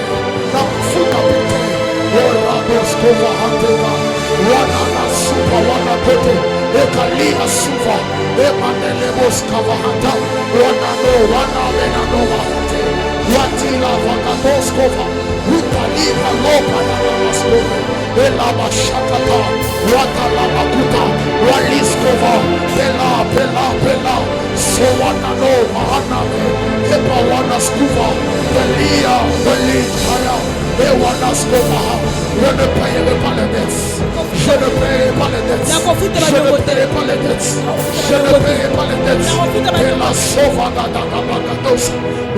Nakofuta pe te. Orados kova hateka. Wana na supa wana pete. Ekalia suva. Emanelemos kava hata. Wana no wana mena no mahate. Watila vakados kova. Utalika lopa na namaskova. Elaba shakata. Watala makuta. Waliskova. Pela pela pela. So wana no mahaname. Epa wana skuva. Pelia pelia. Ewana skova. Je ne payerai pas les dettes. Je ne payerai pas les dettes. Je ne payerai pas les dettes. Je ne payerai pas les dettes. Et la sauva da bagados.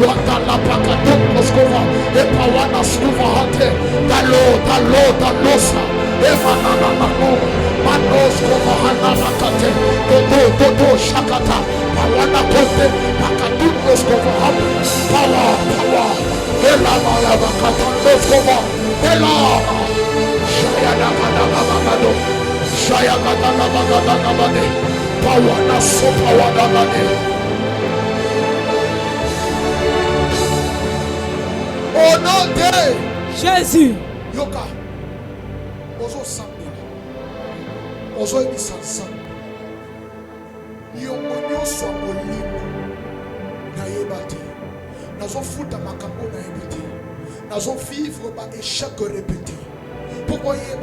Wata la bagados moskova. Et pawana skova hate. Dalosa. Et manana manos kova hanana kate. Toto shakata. Pawana kote. Bagados moskova hate. Power. Et la bagados moskova. Et la Shaya Gadagabade, Pawana Sopawadagade. Au nom de Jésus. Yoka, Ozo Sambila, Ozo Ebisansa, Yomonyo Swamolino, Nayebate, Nazo Futa Makambo Naebite, Nazo vivre par échec répété. Pourquoi il y a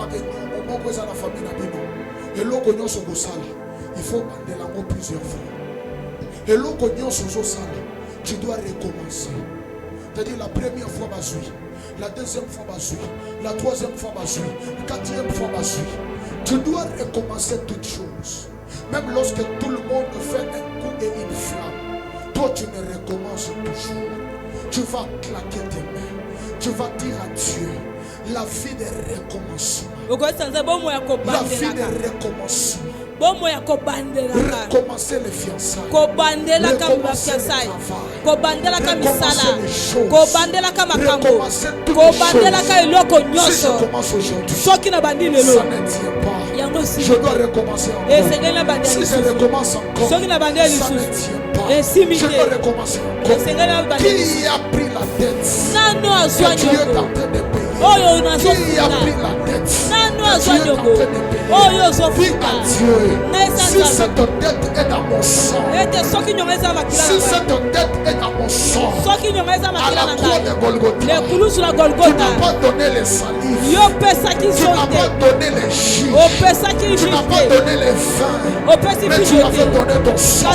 la famille et l'eau sur il faut bander l'amour plusieurs fois. Et l'eau sur tu dois recommencer. C'est-à-dire la première fois, la deuxième fois, la troisième fois, la quatrième fois, tu dois recommencer toutes choses. Même lorsque tout le monde fait un coup et une flamme, toi tu ne recommences toujours. Tu vas claquer tes mains. Tu vas dire à Dieu la vie de recommencement. La vie de recommencement. Recommencer les fiançailles. Recommencer le travail. Recommencer les choses. Recommencer toutes les choses. Si je commence aujourd'hui, ça ne tient pas. Je dois recommencer encore. Si je recommence encore, ça ne tient pas. Je dois recommencer encore. Qui a pris la dette que tu es en train de payer? Qui a pris la dette que tu es en train de payer? Dis à Dieu, si cette dette est dans mon sang, si cette dette est dans mon sang, à la croix de Golgotha, tu n'as pas donné les salives, tu n'as pas donné les juges, tu n'as pas donné les vins, mais tu m'as fait donner ton sang.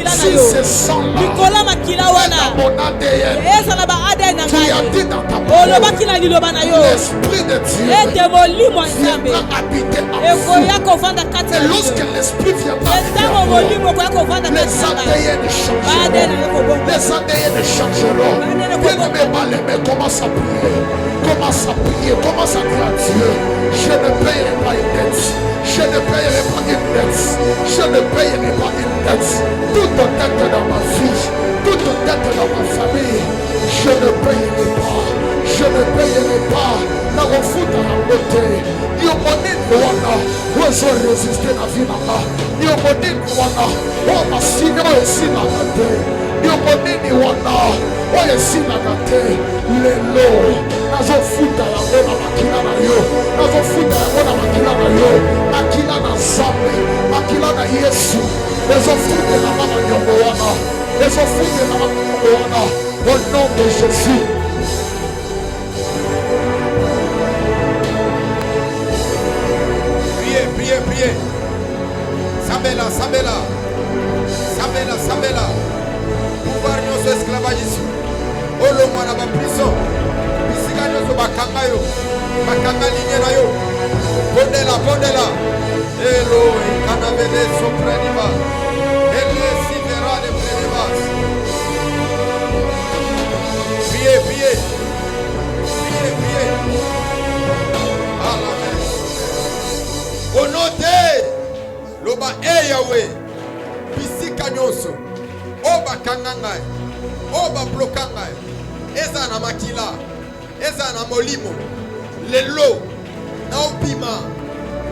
Si ce sang-là est dans mon ADN, tu as dit dans ta parole, l'Esprit de Dieu viendra habiter en vous. Et lorsque l'Esprit viendra habiter en vous, les ADN changeront. Les ADN changeront. Bien-aimé, mal-aimé, commence à prier. Commence à prier. Commence à dire à Dieu, je ne payerai pas une dette. Je ne payerai pas une dette. Je ne payerai pas une dette. Toute dette dans ma vie, toute dette dans ma famille, je ne payerai pas. Je ne payerai pas. Na refuta na bote. Yo monini wana. Wezo resiste na vie nanga. Yo monini wana. O masini o esina kate. Yo monini wana. O esina kate. Lelo. Nazo futa ya ona makila na yo. Nazo futa ya ona makila na yo. Makila na Zambi. Makila na Yesu. Nazo futa na mama makambo wana ezofutela makambo wana au nom de Jésus. Priez, priez, priez. Sabela, sabela. Sabela, sabela. Pouvoir nyonso esclavagisme. Olongwa na ba prison. Bisika nyonso bakanga yo. Bakanga ligne na yo. Bondela, bondela. Elo ikanavele sopreniva. Ele sivera de prenevas. Priez, priez. Priez, priez. Amen. Au nom de Loba e Yahweh. Bisika nyonso. Oba kangangai. Oba blokangai. Eza na makila. Eza na molimo. Lelo. Na opima.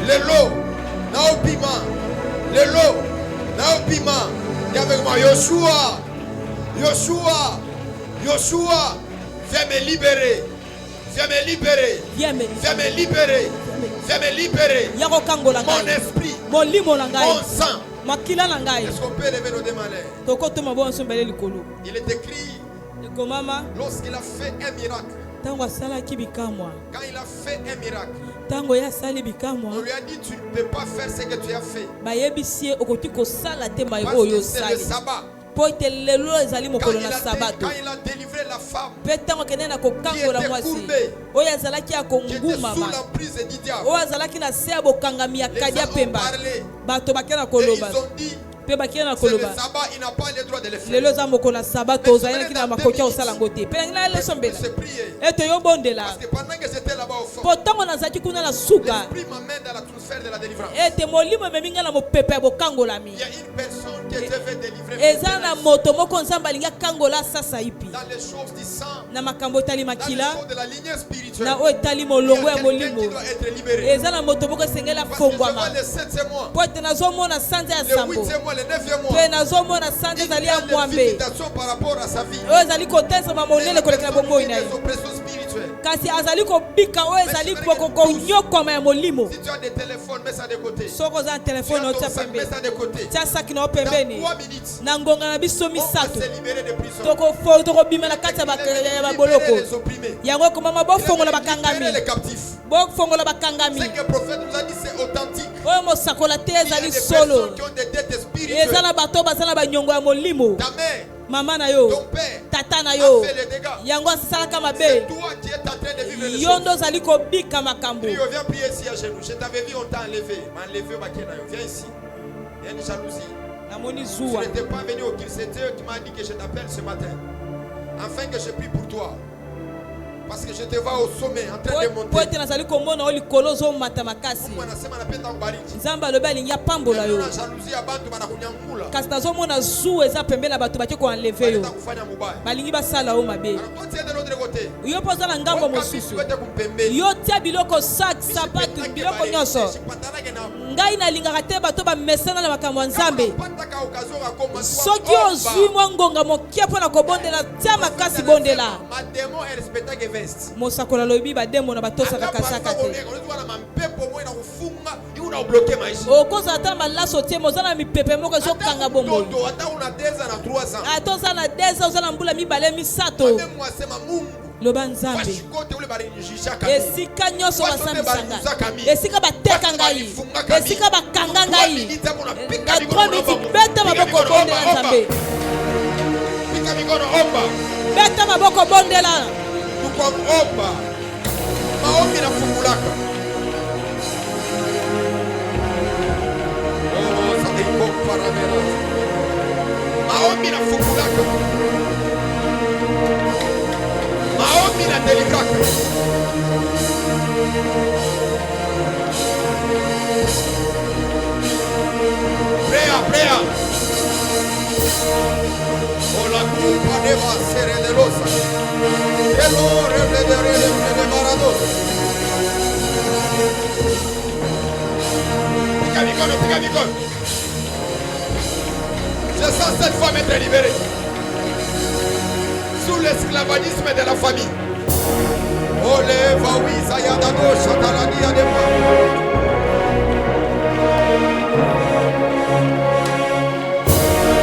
Lelo. Na opima. Lelo. Na opima. Dis avec moi, Yoshua. Yoshua. Yoshua. Viens me libérer. Viens me libérer. Viens me libérer. Viens me libérer. Mon esprit. Mon sang. Est-ce qu'on peut lever nos deux mains? Il est écrit lorsqu'il a fait un miracle. Quand il a fait un miracle, on lui a dit tu ne peux pas faire ce que tu as fait. Parce que c'est le sabbat. Quand il a délivré la femme qui était courbée, qui était sous l'emprise du diable, les hommes parlaient et ils ont dit c'est le sabbat, il n'a pas le droit de le faire. Mais c'est prier. Parce que pendant que j'étais là-bas au fond, l'esprit m'amène dans l'atmosphère de la délivrance. Il y a une personne qui était fait délivrer dans les choses du sang, dans les choses de la lignée spirituelle. Il y a quelqu'un qui doit être libéré. Parce que je vois le 7e mois, le 8e mois, le 9e mois, il y a des visitations par rapport à sa vie. Il y a des oppressions spirituelles. Si tu as des téléphones, mets ça de côté. Si tu as ton sac, mets ça de côté. Dans 3 minutes, on va se libérer des prisons. Il a libéré les opprimés. Il a libéré les captifs. Ce que le prophète nous a dit, c'est authentique. Il y a des personnes qui ont des dettes spirituelles. Ta mère, ton père tata na a yo fait les dégâts. yango asalaka mabe C'est toi qui es en train de vivre les choses. yondo zali kobika makambo. Viens prier ici à genoux. Je t'avais vu, on t'a enlevé. Viens ici. Il y a une jalousie. Tu n'étais pas venu au culte. C'est Dieu qui m'a dit que je t'appelle ce matin. Afin que je prie pour toi. Parce que je te vois au sommet en train de monter. Nzamba lobe alingi apambola yo kasi nazomona zu eza pembeni na bato bake koenleve yo balingi basala yo mabe yo mpo oza na ngambo mosusu yo tia biloko sak sapatu biloko nyonso ngai nalingaka te bato bamesana na makambo ya nzambe soki ozwi mwa ngonga mokie mpo na kobondela tia makasi bondela mosakola lobi bademo na batosaka kasaka te okozala ata malaso tie moza na mipepe moko ezokanga bomoi ata oza na 10 oza na mbula mibale misato loba nzambe esika nyonso basambisanga esika bateka ngai esika bakanga ngai na 3 minutes beta maboko bondela nzambe beta maboko bondela maombi nafungulaka. Maombi nafungulaka. Maombi na delivraka. Prayer. Ola culpa deva essere delosa. E lo revedere de marados. Pica mi con. Je sens cette femme être libérée. Sous l'esclavagisme de la famille. Ole vawi sayadano shatalani adema.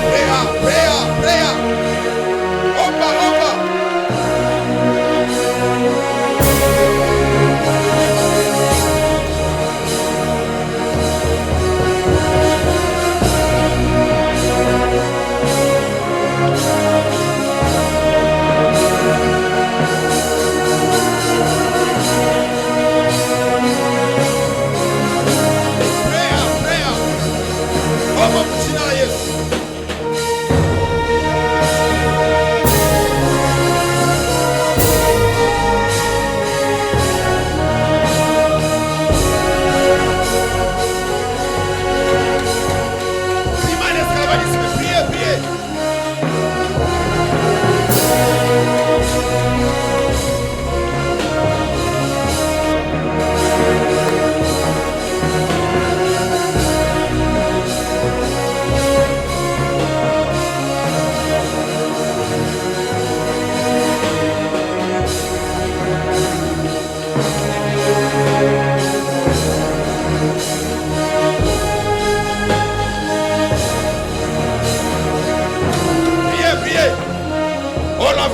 Prayer.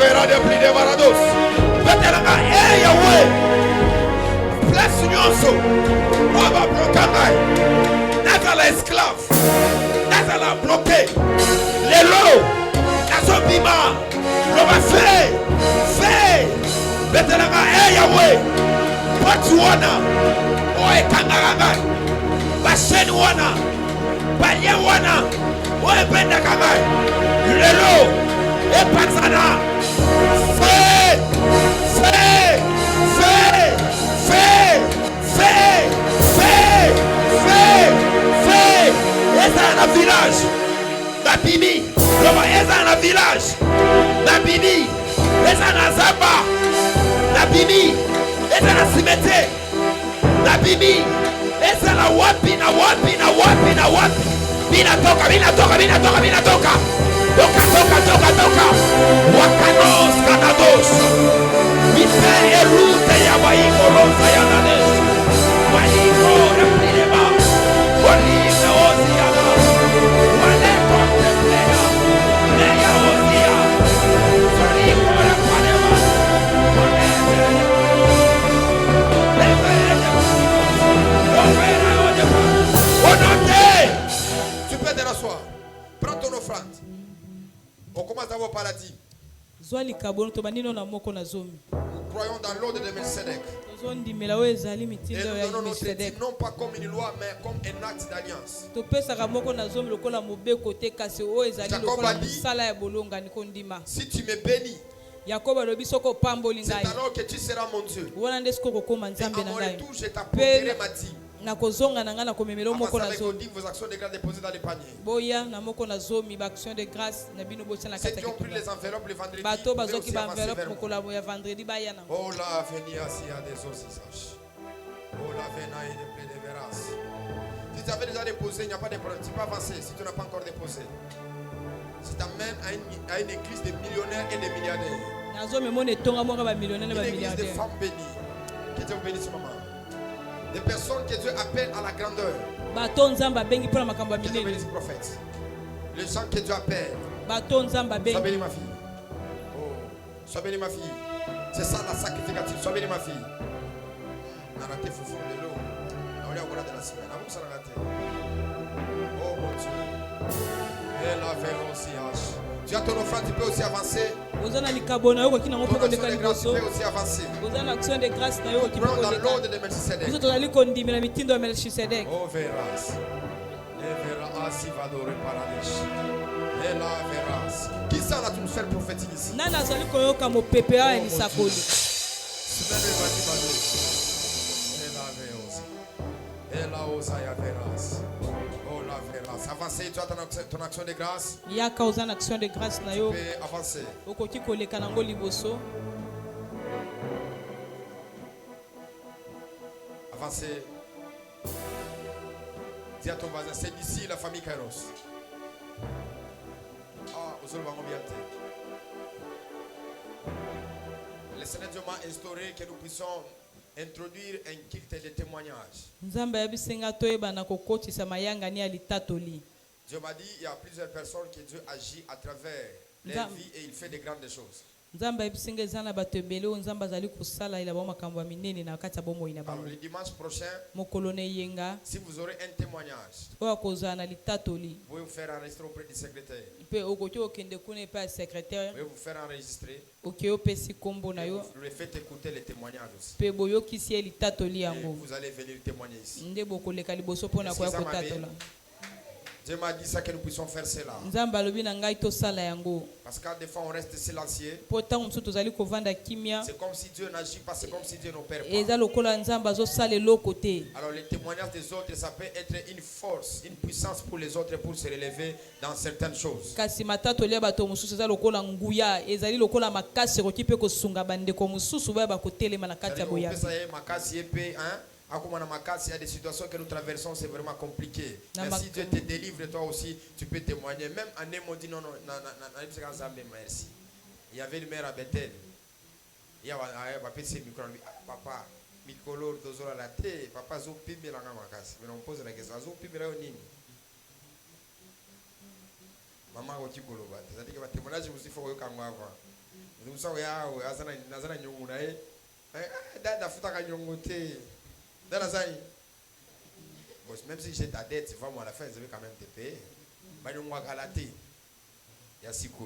verra de plus de Varados. Betelanga, Yahweh. Place nyonso. Oba blokangai. Nazala esclave. Nazala bloqué. Lelo. Nazobima. Loba fait. Betelanga, Yahweh. Poti wana. Oe kangarangai. Bashen wana. Balye wana. Oe benda kangai. Lelo. Epanzana. Fait. Eza na village. Nabini. Loba eza na village. Nabini. Eza na zamba. Nabini. Eza na cimetière. Nabini. Eza na wapi. Binatoka. Toka. Wakanos kanados. Mite elute ya waiko rosa ya nanes. Waiko reprideba. Olive oziana. Wale contemplea. Leia ozia. Soriko repadeba. Tu peux te rasseoir. Prends ton offrande. On commence d'abord par la dîme. Nous croyons dans l'ordre de Melchizedek. Et nous donnons notre dîme non pas comme une loi, mais comme un acte d'alliance. Jacob a dit, si tu me bénis, c'est alors que tu seras mon Dieu. Et à mon retour, je t'apporterai ma dîme. Avec vos actions de grâce déposées dans les paniers. Ceux qui ont pris les enveloppes le vendredi, oh la venia si a des ossages. Oh la vena et de plein de veras. Si tu avais déjà déposé, il n'y a pas de problème. Tu peux avancer si tu n'as pas encore déposé. Si tu amènes à une église de millionnaires et de milliardaires. Une église de femmes bénies. Que Dieu vous bénisse, maman. Des personnes que Dieu appelle à la grandeur. Que Dieu bénisse, prophète. Les gens que Dieu appelle. Sois bénie, ma fille. Oh, sois bénie, ma fille. C'est ça la sacrificative. Sois bénie, ma fille. Narate foufou de l'eau. On est au de la semaine. Oh mon Dieu. Et la vérance. Tu as ton offrande, tu peux aussi avancer. Ton action de grâce, tu peux aussi avancer. Prends dans l'ordre de Melchizedek. Oh, verras. Et verras, si va dans le paradis. Et la verras. Qui ça l'atmosphère prophétique ici? Et la osaya verras. Avancez, tu as ton action de grâce. Tu peux avancer. Avancez. Dis à ton voisin, c'est d'ici la famille Kairos. Ah, vous allez voir bien. Le Seigneur Dieu m'a instauré que nous puissions introduire un culte de témoignage. Dieu m'a dit il y a plusieurs personnes que Dieu agit à travers leur vie et il fait de grandes choses. Alors le dimanche prochain, si vous aurez un témoignage, vous pouvez vous faire enregistrer auprès du secrétaire. Vous pouvez vous faire enregistrer. Vous le faites écouter les témoignages aussi. Et vous allez venir témoigner ici. Dieu m'a dit ça que nous puissions faire cela. Parce que des fois on reste silencieux. C'est comme si Dieu n'agit pas, c'est comme si Dieu n'opère pas. Alors les témoignages des autres, ça peut être une force, une puissance pour les autres pour se relever dans certaines choses. Il y a des situations que nous traversons, c'est vraiment compliqué. Mais si Dieu te délivre, toi aussi, tu peux témoigner. Même en Némo dit non, merci. Il y avait une mère à Bethel. Il y a papa, Mikolo, Dozola la thé, papa Zopibi la Namakas. Mais on pose la question, Zopibi la Nini. Maman, Otikoloba. C'est-à-dire que le témoignage, il faut que vous Nous sommes là, Nazana Nyonguna, Dada Futaka Nyongote, Dada Zai. Même si j'ai ta dette, à la fin, je vais quand même te payer.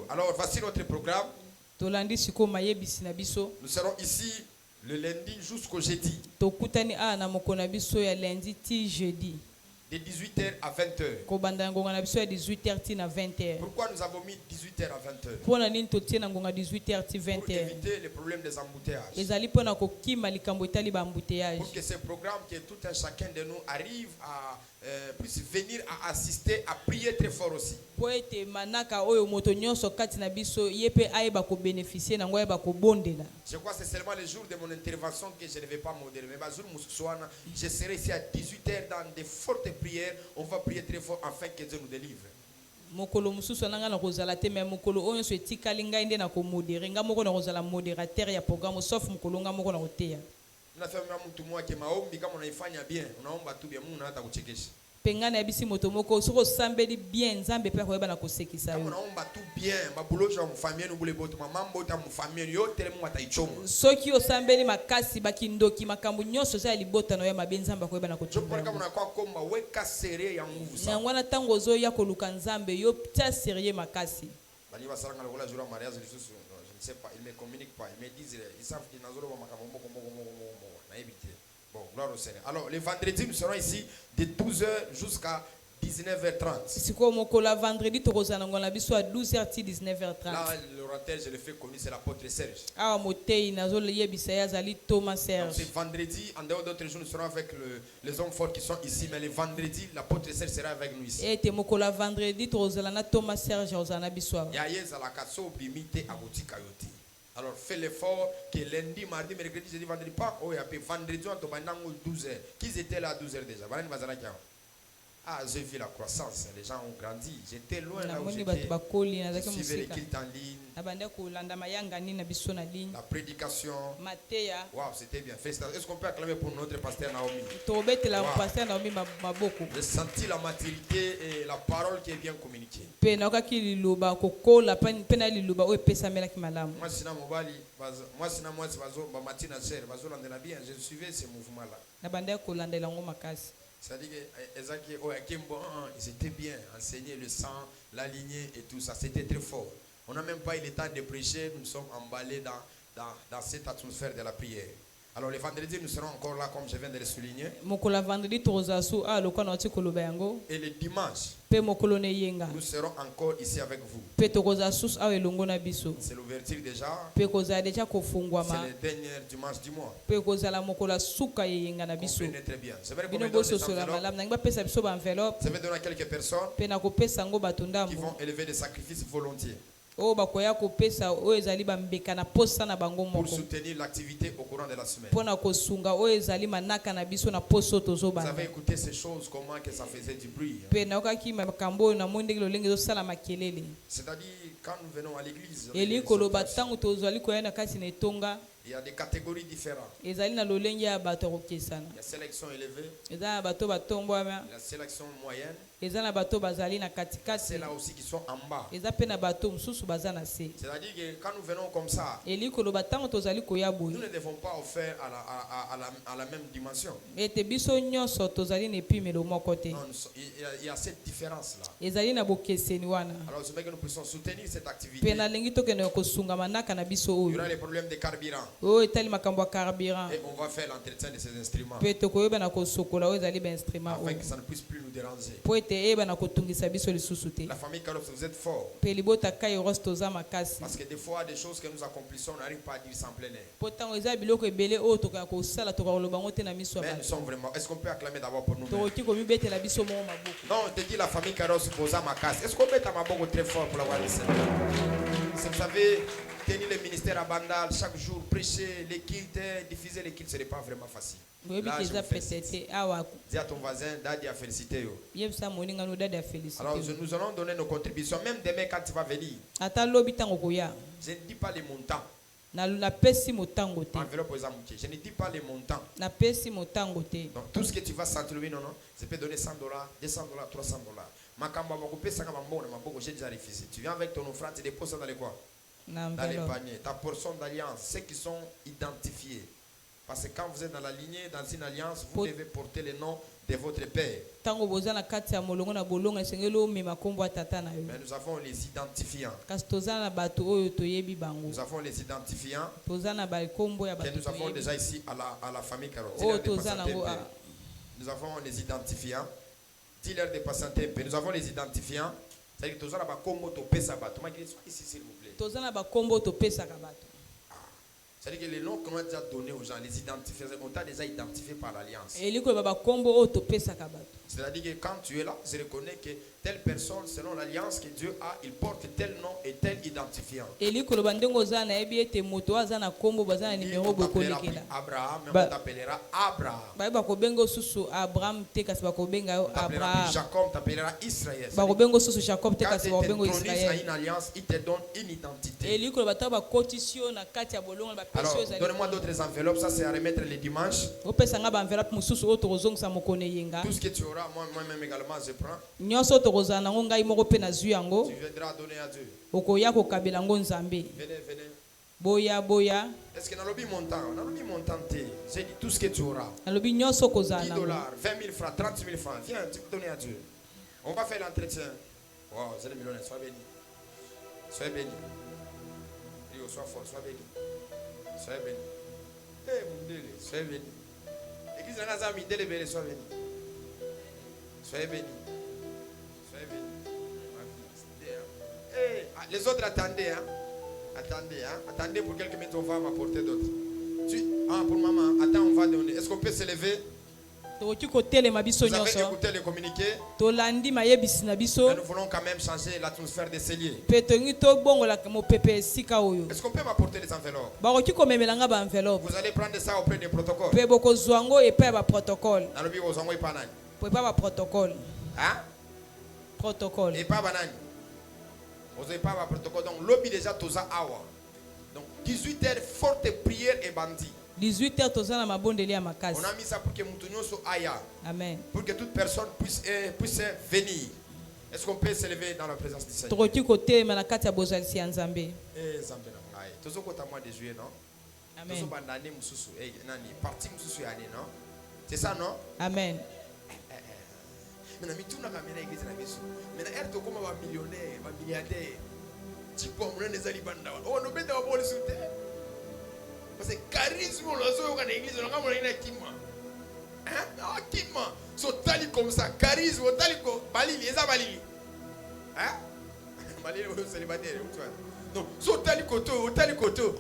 Alors, voici notre programme. Nous serons ici le lundi jusqu'au jeudi. De 18h à 20h. Pourquoi nous avons mis 18h à 20h? Pour éviter le problème des embouteillages. Pour que ce programme, que tout un chacun de nous arrive à puisse venir à assister, à prier très fort aussi. Je crois que c'est seulement le jour de mon intervention que je ne vais pas modérer. Mais je serai ici à 18h dans de fortes prières. On va prier très fort afin que Dieu nous délivre. Mokolo mususu nanga na kozala te mais mokolo oyo so etikali ngai nde na ko modérer nga moko na kozala modérateur ya programme sauf mokolo nga moko na koteya. Na fema mtu mmoja maombi kama unaifanya bien unaomba tu bien Mungu hata kuchekesha. Pengana yabisi moto moko soko sambeli bien nzambe pe koyeba na kosekisa yo. Kama unaomba tu bien mabulojo ya mfamia nubule boto mamambo ta mfamia yote le Mungu ataichoma. Soki osambeli makasi bakindoki makambu nyoso za libota na yo mabenzamba koyeba na kochoma. Kama unakuwa komba weka sere ya nguvu sana. Ngwana tango zo ya koluka nzambe yo ptia sérieux makasi. Bali basaranga lokola jura mariage lisusu je ne sais pas, ils me communiquent pas, ils me disent ils savent qu'ils nazoro makambo moko na éviter. Bon, gloire au Seigneur. Alors, les vendredis, nous serons ici de 12h jusqu'à 19h30. Là, l'orateur, je le fais connu, c'est l'apôtre Serge. Donc, c'est vendredi, en dehors d'autres jours, nous serons avec les hommes forts qui sont ici, mais les vendredis, l'apôtre Serge sera avec nous ici. Alors fais l'effort que lundi, mardi, mercredi, jeudi, vendredi, pas. Oh, et puis vendredi, on tombe à 12h. Qui étaient là à 12h déjà? Ah, j'ai vu la croissance. Les gens ont grandi. J'étais loin là où j'étais. Je suivais les cultes en ligne. La prédication. Wow, c'était bien. Est-ce qu'on peut acclamer pour notre pasteur Naomi? Wow. J'ai senti la maturité et la parole qui est bien communiquée. Je suivais ce mouvement-là. C'est-à-dire qu'ils étaient bien enseignés, le sang, la lignée et tout ça. C'était très fort. On n'a même pas eu le temps de prêcher. Nous sommes emballés dans cette atmosphère de la prière. Alors les vendredis, nous serons encore là comme je viens de le souligner. Et le dimanche, nous serons encore ici avec vous. C'est l'ouverture déjà. C'est le dernier dimanche du mois. Comprenez très bien. Je vais donner à quelques personnes qui vont élever des sacrifices volontiers. Pour soutenir l'activité au courant de la semaine. Vous avez écouté ces choses, comment que ça faisait du bruit. C'est-à-dire, quand nous venons à l'église, il y a des catégories différentes. Il y a sélection élevée, la sélection moyenne, et c'est là aussi qui sont en bas. C'est-à-dire que quand nous venons comme ça, nous ne devons pas offrir à la même dimension. Non, il y a cette différence-là. Alors je veux que nous puissions soutenir cette activité. Il y aura les problèmes de carburant. Et on va faire l'entretien de ces instruments afin que ça ne puisse plus nous déranger. La famille Karos, vous êtes forts. Parce que des fois, des choses que nous accomplissons, on n'arrive pas à dire sans plein air. Mais nous sommes vraiment. Est-ce qu'on peut acclamer d'abord pour nous? Non, on te dit la famille Karos pose à ma casse. Est-ce qu'on peut être à ma boque très fort pour l'avoir laissé? Vous savez, tenir le ministère à Bandal chaque jour, prêcher les cultes, diffuser les cultes, ce n'est pas vraiment facile. Là, je dis à ton voisin, Dadi a félicité. Alors, nous allons donner nos contributions. Même demain, quand tu vas venir, je ne dis pas les montants. Enveloppe aux amoutis. Je ne dis pas les montants. Donc, tout ce que tu vas sentir, non, je peux donner $100, $200, $300. J'ai déjà refusé. Tu viens avec ton offrande, tu déposes ça dans les quoi? dans les paniers. Ta portion d'alliance, ceux qui sont identifiés. Parce que quand vous êtes dans la lignée, dans une alliance, vous devez porter le nom de votre père. Mais nous avons les identifiants. Nous avons les identifiants que nous avons déjà ici à la famille Carotte. Nous avons les identifiants. Dis-leur de patienter un peu. Nous avons les identifiants. C'est-à-dire que nous avons ici, s'il vous plaît. C'est-à-dire que les noms qu'on a déjà donnés aux gens, les identifiés, on t'a déjà identifié par l'alliance. C'est-à-dire que quand tu es là, je reconnais que telle personne, selon l'alliance que Dieu a, il porte tel nom et tel identifiant. On t'appellera Abraham, mais on t'appellera Abraham. On t'appellera Jacob, on t'appellera Israël. Quand tu t'intronises à une alliance, il te donne une identité. Alors, donnez-moi d'autres enveloppes, ça c'est à remettre les dimanches. Tout ce que tu auras, moi-même également, je prends. Tu viendras donner à Dieu. Venez, venez. Boya. Est-ce que dans le montant, j'ai dit tout ce que tu auras. $10, 20 000 francs, 30 000 francs. Viens, tu peux donner à Dieu. On va faire l'entretien. Wow, c'est le millionnaire, sois béni. Sois béni. Sois fort, sois béni. Sois béni. Eh, mon Dieu, sois béni. Église de Nazami, délibéré, sois béni. Soyez béni. Soyez béni. Hey, les autres attendez, hein. Attendez, hein. Attendez pour quelques minutes, on va m'apporter d'autres. Pour maman, attends, on va donner. Est-ce qu'on peut se lever? Vous avez écouté les communiqués. Mais nous voulons quand même changer l'atmosphère des celliers. Est-ce qu'on peut m'apporter les enveloppes? Vous allez prendre ça auprès des protocoles. Protocole. Hein? Protocole. Et pas banane. Vous n'avez pas un protocole. Donc, lobby déjà tous à awa. Donc, 18h, forte prière et bandit. 18h, tous à ma bonne délia ma case. On a mis ça pour que Moutounio soit aya. Amen. Pour que toute personne puisse venir. Est-ce qu'on peut s'élever dans la présence du Seigneur? Troki côté, mais la katia bozal si en Zambé. Eh, Zambé na ngai. Tous au côté mois de juillet, non? Amen. Tous au bandane mususu. Eh, nani? Parti mususu yani, non? C'est ça, non? Amen. Mais tu n'as pas mis l'église. Mais tu es comme un millionnaire, un milliardaire. Tu peux me donner des alibanda. Oh, nous mettons un bon soutien. Parce que charisme, on l'a vu dans l'église, on a un équipement. Hein? Un équipement. So tali comme ça, charisme, tali comme Balili, et ça Balili. Hein? Balili, c'est célibataire. Non, so tali koto, tali koto.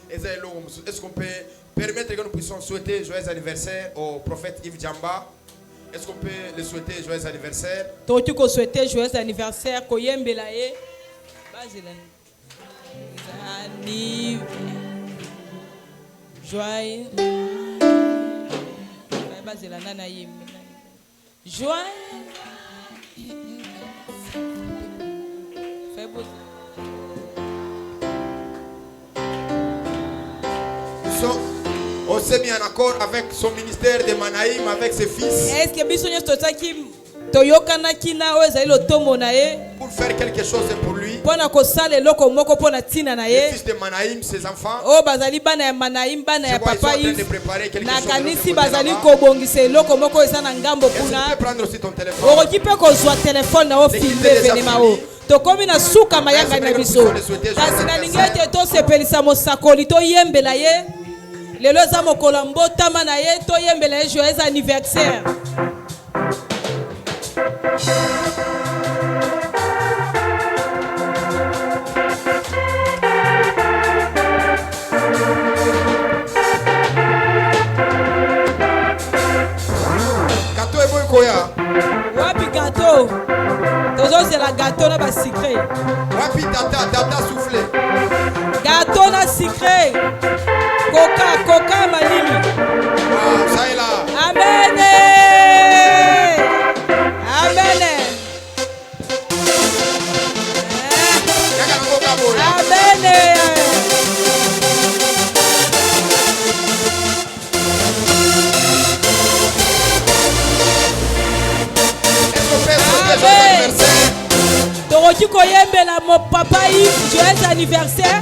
Est-ce qu'on peut permettre que nous puissions souhaiter joyeux anniversaire au prophète Yves Djamba? Est-ce qu'on peut le souhaiter joyeux anniversaire? Tu peux souhaiter joyeux anniversaire. Koyembelaye. Joyeux. Joyeux. Fais beau. On s'est mis en accord avec son ministère de Manaïm, avec ses fils. Est-ce que pour faire quelque chose pour lui. Les fils de Manaïm, ses enfants. Je vois, ils sont en train de préparer quelque chose. Est-ce que tu peux prendre aussi ton téléphone? tokomi na suka mayanga na biso kasi na lingete tosepelisa mosakoli toyembela ye lelo eza mokolo mbotama na ye toyembela ye joyeux anniversaire. Gâteau eboy koya. Wapi gâteau? C'est la gâteau na ba sucré. Wapi tata soufflé. Gâteau na sucré. Coca malimi. Wow, ça est là. Amen. Amen. Amen. tokoki koyembela mo papa Yves joyeux anniversaire.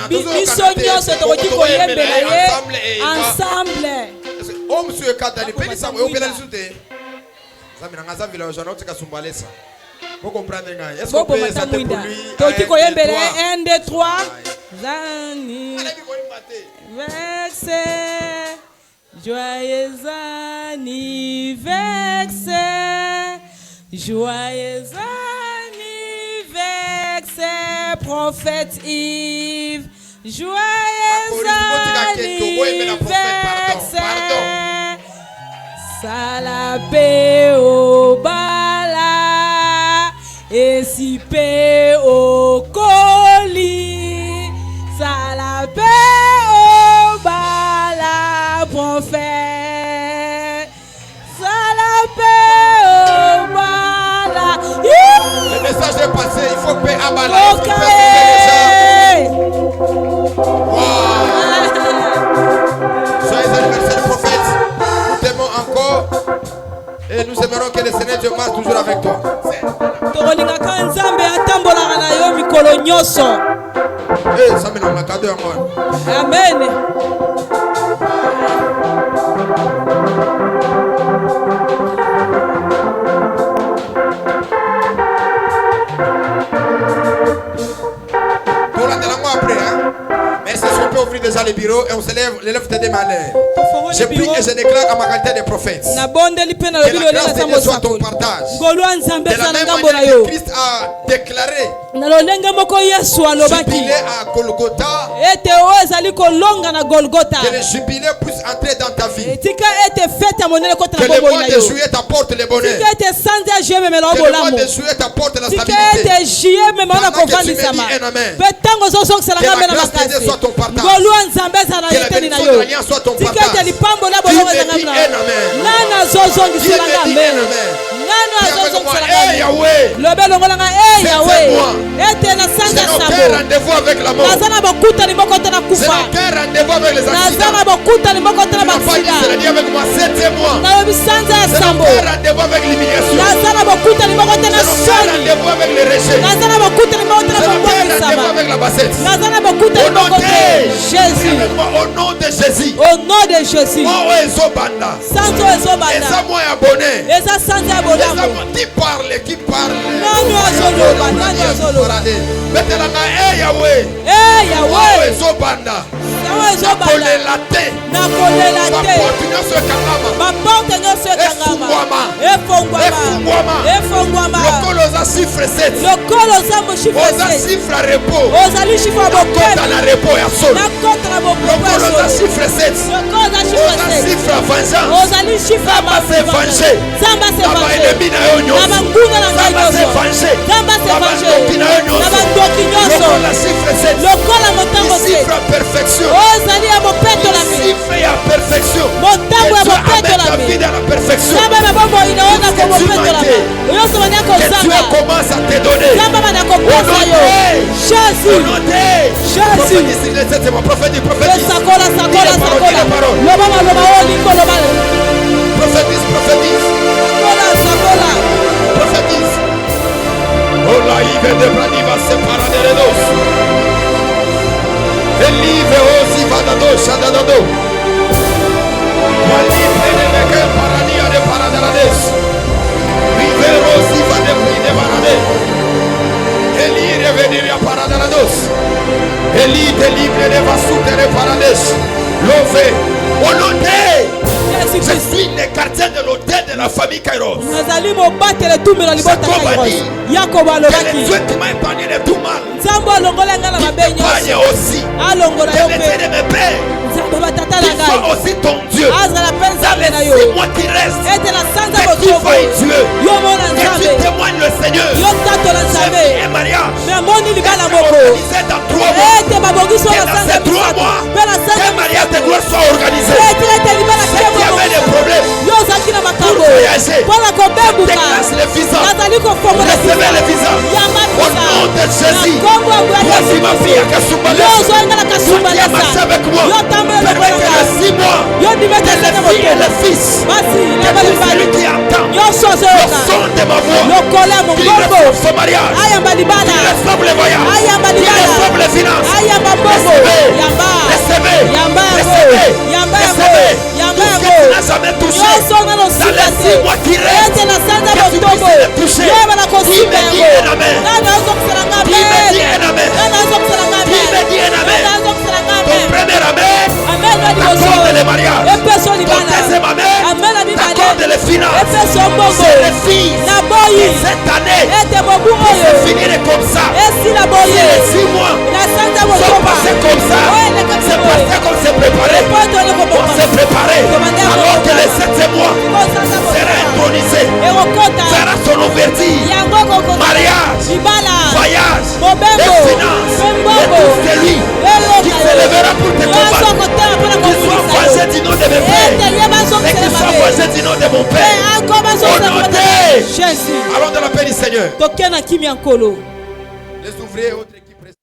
Biso nyonso tokoki koyembela ye ensemble. Vous comprenez? Est-ce qu'on peut chanter pour lui? 1, 2, 3. Anniversaire, joyeux anniversaire, joyeux anniversaire, prophète Yves, joyeux anniversaire, salapé au bala, et si pe au colis, salapé au bala, prophète, salapé au bala. Le message est passé, il faut payer à bala. Soyez anniversaire prophète. Nous t'aimons encore et nous aimerons que le Seigneur Dieu marche toujours avec toi. Ça me donne un cadeau à moi. Amen. Merci, si on peut ouvrir déjà les bureaux et on se lève, les lèvres des malheurs. Je prie et je déclare à ma qualité de prophète que la grâce de Dieu soit ton partage. De la même manière que Christ a déclaré jubilé à Golgotha, que le jubilé puisse entrer dans ta vie. Que le mois de juillet t'apporte le bonheur. Que le mois de juillet t'apporte la stabilité. Pendant que tu me dis un amen. Que la grâce de Dieu soit ton partage. Que la bénédiction de l'alliance soit ton partage. Qui me dit un amen. Hey Yahweh, c'est moi. C'est notre rendez-vous avec la mort. C'est notre rendez-vous avec les accidents. Tu n'as pas dit cela, dis avec moi, c'est moi. C'est notre rendez-vous avec l'humiliation. C'est notre rendez-vous avec le rejet. C'est notre rendez-vous avec la bassette. Au nom de Jésus. Au nom de Jésus. Moi, qui parle. Hey Yahweh. Perfection. Que Dieu commence à te donner. Jésus. Prophétise. Oh la Yves de Braniva separa de dos. Elive osi vadado shadado. Malibre de meke parania de paradelades. Vive osi vade de barade. Eli revenir a paradelados. Eli te libre de vasute de parades. Love. Je suis le gardien de l'hôtel de la famille Kairos. Que le Dieu qui m'a épargné de tout mal t'épargne aussi. Que le Dieu de mes pères qu'il soit aussi ton Dieu. Dans les 6 mois qui restent, que tu vois Dieu, que tu témoignes le Seigneur. Je vis un mariage organisé dans 3 mois. Que dans ces 3 mois, un mariage de gloire soit organisé. Ceux qui avaient des problèmes pour voyager, déclasse le visa. Recevez le visa. Au nom de Jésus. Voici ma fille à Kasumbalé. Toi qui as marché avec moi. Permets que les 6 mois, que les filles et les fils, que tout celui qui entend le son de ma voix. Qu'il résolve son mariage. Qu'il résolve les voyages. Qu'il résolve les finances. Recevez. Tout ce que tu n'as jamais touché dans les 6 mois qui restent, que tu puisses le toucher. Qui me dit un amen? Qui me dit un amen? Qui me dit un amen? Ton premier amen t'accorde les mariages. Ton deuxième amen t'accorde les finances. C'est les filles. Et cette année se finirait comme ça. Si les 6 mois sont passés comme ça, c'est parce qu'on s'est préparé. On s'est préparé. Alors que les 7 mois sera intronisé, fera son ouverture, mariage, voyage, et finances, et tout celui qui s'élèvera pour te combattre, qu'il soit vengé du nom de mes pères, et qu'il soit vengé du nom de mon Père. Au nom de Jésus. Allons dans la paix du Seigneur. Les ouvriers et autres équipes.